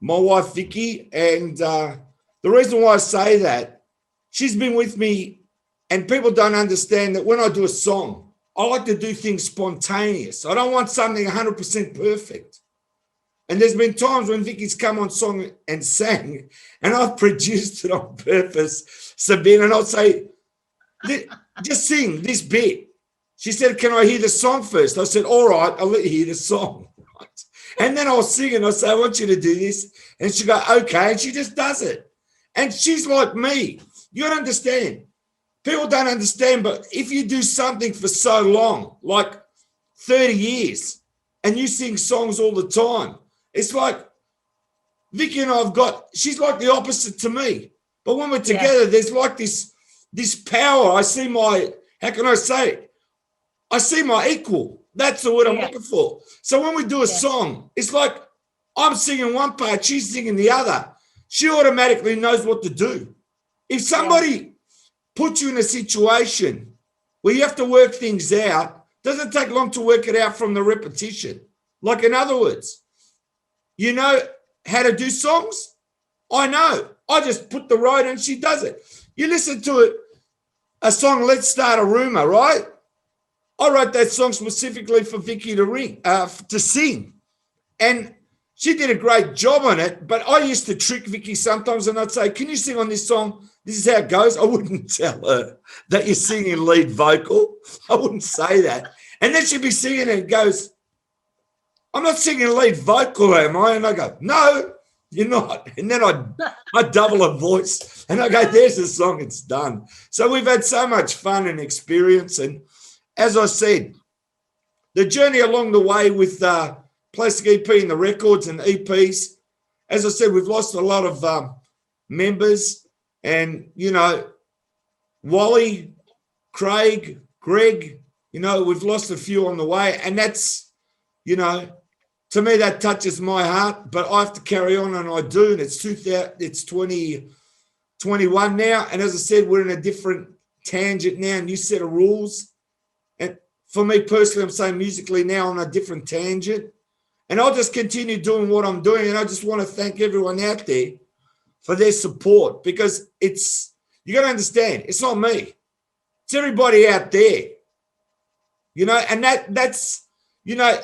my wife, Vicky. And the reason why I say that, she's been with me, and people don't understand that when I do a song, I like to do things spontaneous. I don't want something 100% perfect. And there's been times when Vicky's come on song and sang, and I've produced it on purpose, Sabine, and I'll say, just sing this bit. She said, can I hear the song first? I said, all right, I'll let you hear the song. And then I'll sing and I'll say, I want you to do this. And she go, okay. And she just does it. And she's like me. You don't understand. People don't understand, but if you do something for so long, like 30 years, and you sing songs all the time, it's like Vicky and I've got, she's like the opposite to me. But when we're together, there's like this power. I see my, how can I say it? I see my equal. That's the word I'm looking for. So when we do a song, it's like I'm singing one part, she's singing the other. She automatically knows what to do. If somebody puts you in a situation where you have to work things out, doesn't take long to work it out from the repetition. Like in other words, you know how to do songs? I know. I just put the road and she does it. You listen to it, a song, Let's Start a Rumor, right? I wrote that song specifically for Vicky to sing. And she did a great job on it, but I used to trick Vicky sometimes and I'd say, can you sing on this song? This is how it goes. I wouldn't tell her that you're singing lead vocal. I wouldn't say that. And then she'd be singing and it goes, I'm not singing lead vocal, am I? And I go, no, you're not. And then I double her voice and I go, there's the song, it's done. So we've had so much fun and experience. And as I said, the journey along the way with Plastic EP and the records and EPs, as I said, we've lost a lot of members, and, you know, Wally, Craig, Greg, you know, we've lost a few on the way, and that's, you know, to me that touches my heart, but I have to carry on, and I do, and it's 2021 now, and as I said, we're in a different tangent now, new set of rules. And for me personally, I'm saying musically now on a different tangent. And I'll just continue doing what I'm doing. And I just want to thank everyone out there for their support, because it's, you got to understand, it's not me. It's everybody out there, you know, and that's, you know,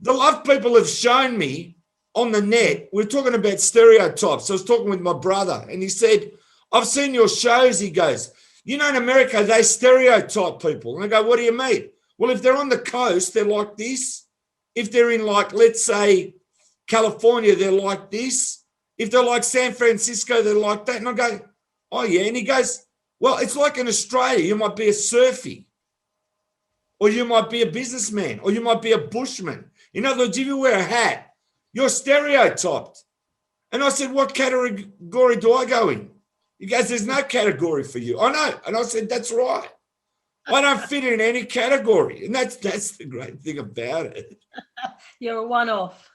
the love people have shown me on the net. We're talking about stereotypes. I was talking with my brother and he said, I've seen your shows. He goes, you know, in America, they stereotype people. And I go, what do you mean? Well, if they're on the coast, they're like this. If they're in, like, let's say, California, they're like this. If they're like San Francisco, they're like that. And I go, oh, yeah. And he goes, well, it's like in Australia. You might be a surfie, or you might be a businessman, or you might be a bushman. In other words, if you wear a hat, you're stereotyped. And I said, what category do I go in? He goes, there's no category for you. I know. And I said, that's right. I don't fit in any category. And that's the great thing about it. You're a one-off.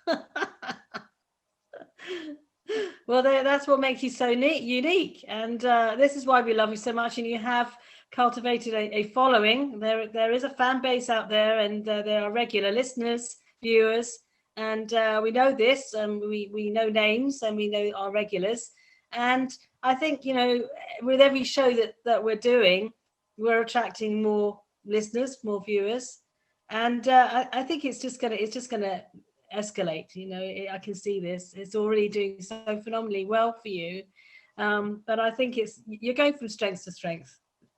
Well, that's what makes you so unique. And this is why we love you so much. And you have cultivated a following. There is a fan base out there, and there are regular listeners, viewers. And we know this, and we know names, and we know our regulars. And I think, you know, with every show that we're doing, we're attracting more listeners, more viewers, and I think it's just gonna escalate. You know, I can see this. It's already doing so phenomenally well for you, But I think you're going from strength to strength.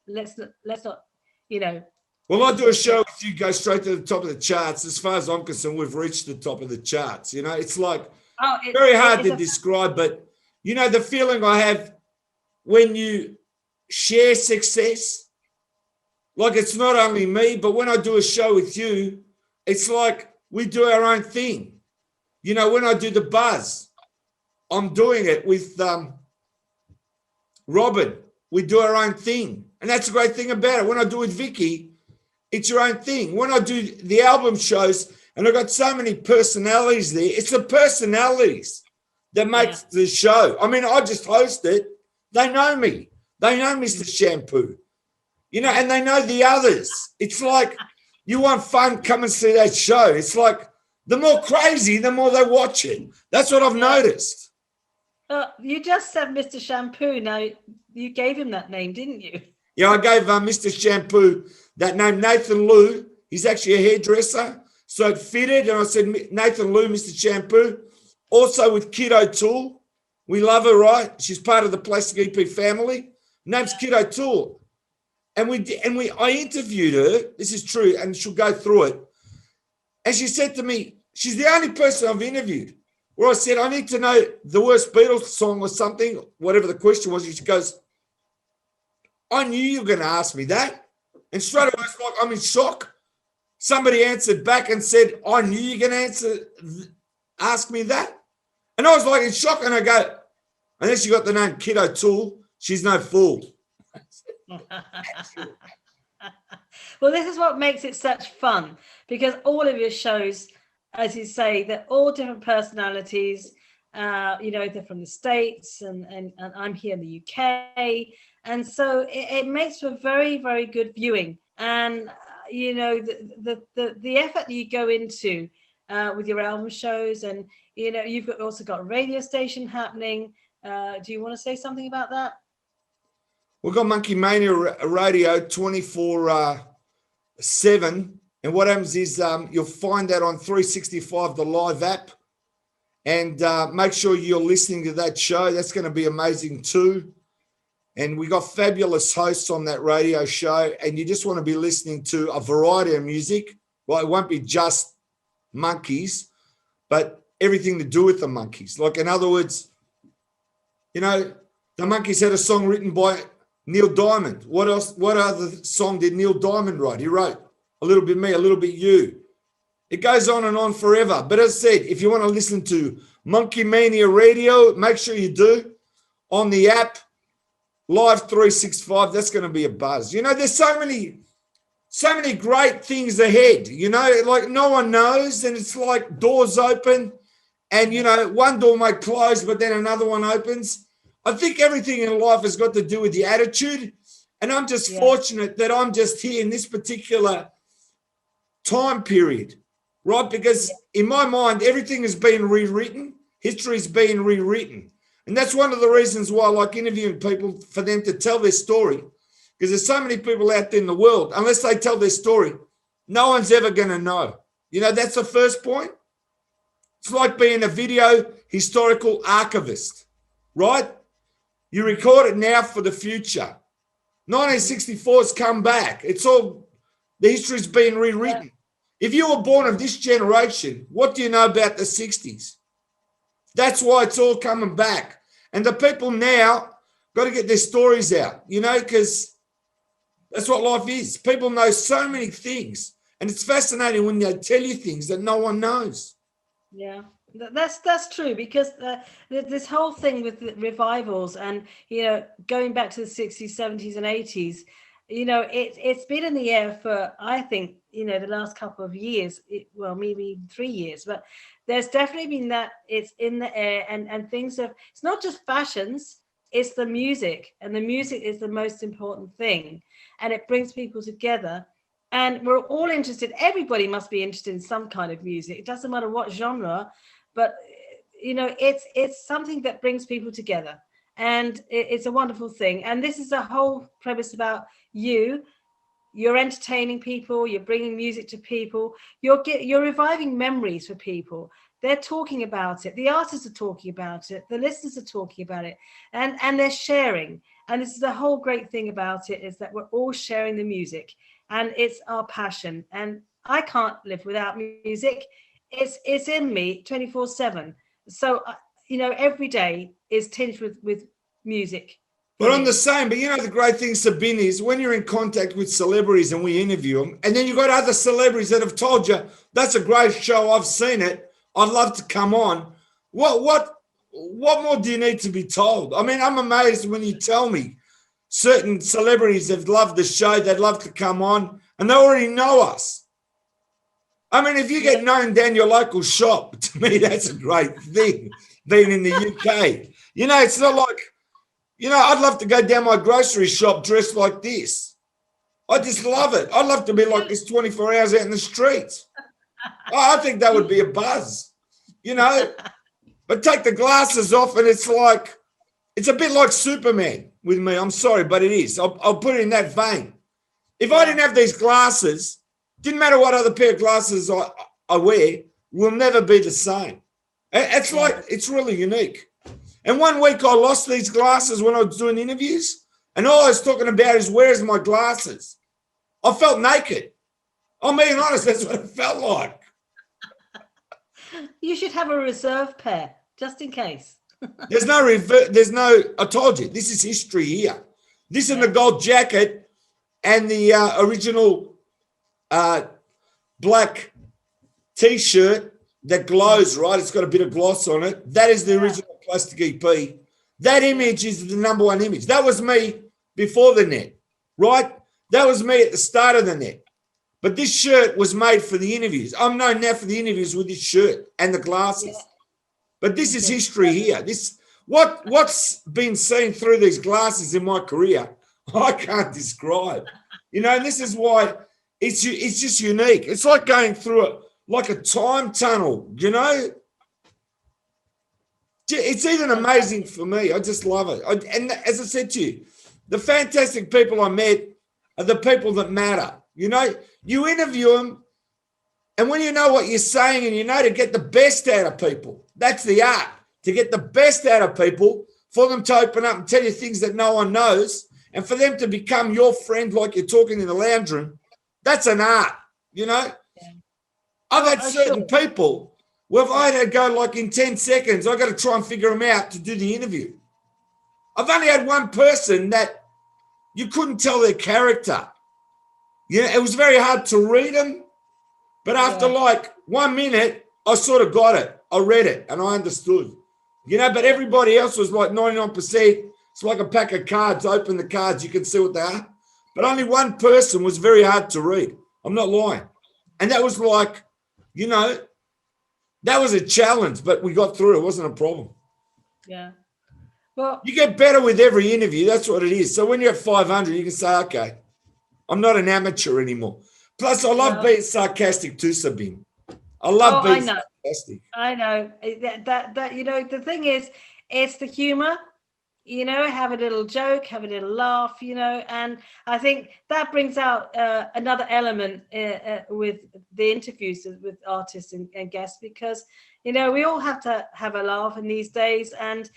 Let's not, you know. Well, I do a show with you, go straight to the top of the charts. As far as I'm concerned, we've reached the top of the charts. You know, it's like very hard to describe, but you know, the feeling I have when you share success, like it's not only me, but when I do a show with you, it's like we do our own thing. You know, when I do the buzz, I'm doing it with Robin. We do our own thing. And that's the great thing about it. When I do with Vicky, it's your own thing. When I do the album shows, and I've got so many personalities there, it's the personalities that makes the show. I mean, I just host it. They know me. They know Mr. Shampoo. You know, and they know the others. It's like, you want fun, come and see that show. It's like, the more crazy, the more they watch it. That's what I've noticed. You just said Mr. Shampoo. Now, you gave him that name, didn't you? Yeah, I gave Mr. Shampoo that name, Nathan Lou. He's actually a hairdresser. So it fitted, and I said, Nathan Lou, Mr. Shampoo. Also with Kid O'Toole. We love her, right? She's part of the Plastic EP family. Name's Kid O'Toole. And I interviewed her. This is true, and she'll go through it. And she said to me, she's the only person I've interviewed where I said, I need to know the worst Beatles song or something, whatever the question was. She goes, I knew you were going to ask me that. And straight away, it's like, I'm in shock. Somebody answered back and said, I knew you were going to ask me that. And I was like in shock. And I go, and then she got the name Kid O'Toole. She's no fool. Well, this is what makes it such fun, because all of your shows, as you say, they're all different personalities. You know, they're from the States, and I'm here in the UK. And so it makes for very, very good viewing. And, you know, the effort that you go into with your album shows, and, you know, you've also got a radio station happening. Do you want to say something about that? We've got Monkey Mania Radio 24/7. And what happens is you'll find that on 365, the live app. And make sure you're listening to that show. That's going to be amazing too. And we got fabulous hosts on that radio show. And you just want to be listening to a variety of music. Well, it won't be just monkeys, but everything to do with the monkeys. Like, in other words, you know, the Monkees had a song written by Neil Diamond. What else? What other song did Neil Diamond write? He wrote A Little Bit Me, A Little Bit You. It goes on and on forever. But as I said, if you want to listen to Monkey Mania Radio, make sure you do on the app, Live 365. That's going to be a buzz. You know, there's so many great things ahead. You know, like no one knows, and it's like doors open, and you know, one door might close, but then another one opens. I think everything in life has got to do with the attitude. And I'm just fortunate that I'm just here in this particular time period, right? Because in my mind, everything has been rewritten. History's been rewritten. And that's one of the reasons why I like interviewing people, for them to tell their story. Because there's so many people out there in the world, unless they tell their story, no one's ever going to know. You know, that's the first point. It's like being a video historical archivist, right? You record it now for the future. 1964's come back. It's all, the history's been rewritten. If you were born of this generation, what do you know about the 60s? That's why it's all coming back. And the people now got to get their stories out, you know, because that's what life is. People know so many things. And it's fascinating when they tell you things that no one knows. Yeah. That's true, because this whole thing with the revivals and, you know, going back to the 60s, 70s and 80s, you know, it's been in the air for, I think, you know, the last couple of years, well, maybe 3 years, but there's definitely been that it's in the air, and things have, it's not just fashions, it's the music, and the music is the most important thing, and it brings people together. And we're all interested, everybody must be interested in some kind of music. It doesn't matter what genre, but, you know, it's something that brings people together, and it's a wonderful thing. And this is the whole premise about you you're entertaining people, you're bringing music to people, you're reviving memories for people. They're talking about it. The artists are talking about it. The listeners are talking about it, and they're sharing. And this is the whole great thing about it, is that we're all sharing the music, and it's our passion. And I can't live without music. It's in me 24/7. So, every day is tinged with music. But I'm the same. But the great thing, Sabine, is when you're in contact with celebrities and we interview them, and then you've got other celebrities that have told you, that's a great show, I've seen it, I'd love to come on. What more do you need to be told? I mean, I'm amazed when you tell me certain celebrities have loved the show, they'd love to come on, and they already know us. I mean, if you get known down your local shop, to me, that's a great thing, being in the UK. It's not like, I'd love to go down my grocery shop dressed like this. I just love it. I'd love to be like this 24 hours out in the streets. I think that would be a buzz, But take the glasses off and it's a bit like Superman with me. I'm sorry, but it is. I'll put it in that vein. If I didn't have these glasses, didn't matter what other pair of glasses I wear, we'll never be the same. It's really unique. And one week I lost these glasses when I was doing interviews, and all I was talking about is, where's my glasses? I felt naked. I'm being honest, that's what it felt like. You should have a reserve pair, just in case. There's no, I told you, this is history here. This is the gold jacket and the original black T-shirt that glows, right? It's got a bit of gloss on it. That is the original Plastic EP. That image is the number one image. That was me before the net, right? That was me at the start of the net. But this shirt was made for the interviews. I'm known now for the interviews with this shirt and the glasses. But this is history here. What's been seen through these glasses in my career, I can't describe. And this is why it's just unique. It's like going through like a time tunnel, It's even amazing for me. I just love it. And as I said to you, the fantastic people I met are the people that matter. You interview them, and when you know what you're saying and to get the best out of people, that's the art, to get the best out of people, for them to open up and tell you things that no one knows, and for them to become your friend like you're talking in the lounge room. That's an art, I've had certain people where if I had to go like in 10 seconds, I got to try and figure them out to do the interview. I've only had one person that you couldn't tell their character. It was very hard to read them, but after like 1 minute, I sort of got it. I read it and I understood, but everybody else was like 99%. It's like a pack of cards. Open the cards, you can see what they are. But only one person was very hard to read. I'm not lying. And that was like, that was a challenge, but we got through it. It wasn't a problem. Yeah. Well, you get better with every interview. That's what it is. So when you're at 500, you can say, okay, I'm not an amateur anymore. Plus, I love being sarcastic too, Sabine. I love being sarcastic. I know. That the thing is, it's the humor. Have a little joke, have a little laugh, and I think that brings out another element with the interviews with artists and guests, because, we all have to have a laugh in these days, and,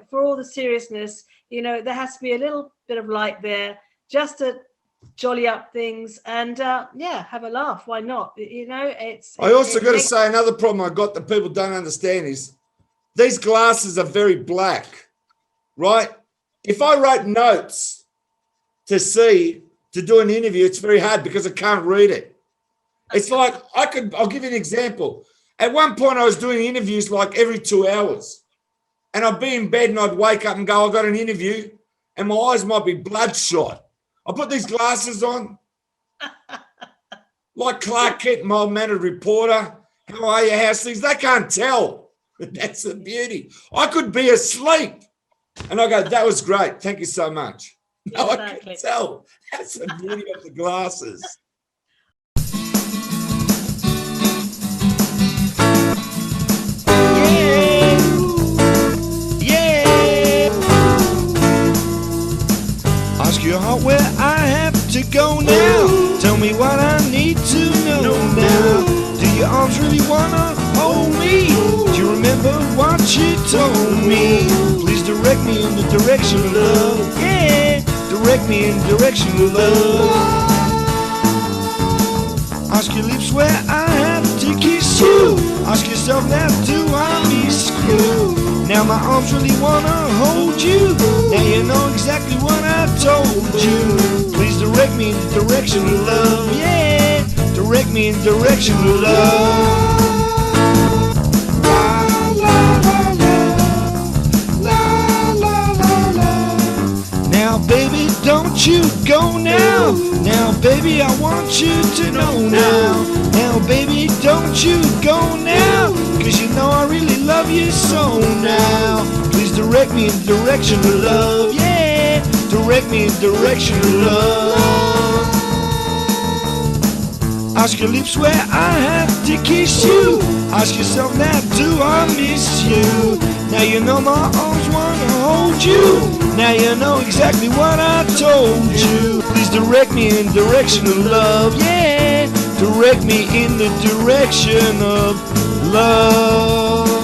for all the seriousness, there has to be a little bit of light there just to jolly up things and, have a laugh. Why not? I also got to say another problem I got that people don't understand is these glasses are very black. Right? If I wrote notes to do an interview, it's very hard because I can't read it. It's like I'll give you an example. At one point I was doing interviews like every 2 hours, and I'd be in bed and I'd wake up and go, I got an interview, and my eyes might be bloodshot. I put these glasses on like Clark Kent, mild-mannered reporter. How are you? How's things? They can't tell. That's the beauty. I could be asleep. And I go, that was great. Thank you so much. No, I can tell. That's the beauty of the glasses. Ask your heart where I have to go now. really wanna hold me. Do you remember what you told me? Please direct me in the direction of love. Yeah, direct me in the direction of love. Ask your lips where I have to kiss you. Ask yourself that, do I miss you? Now my arms really wanna hold you. Now you know exactly what I told you. Please direct me in the direction of love. Yeah, direct me in the direction of love. Now baby, don't you go now. Now baby, I want you to know now. Now baby, don't you go now, 'cause you know I really love you so now. Please direct me in the direction of love. Yeah, direct me in the direction of love. Ask your lips where I have to kiss you. Ask yourself now, do I miss you? Now you know my arms wanna hold you. Now you know exactly what I told you. Please direct me in the direction of love. Yeah, direct me in the direction of love.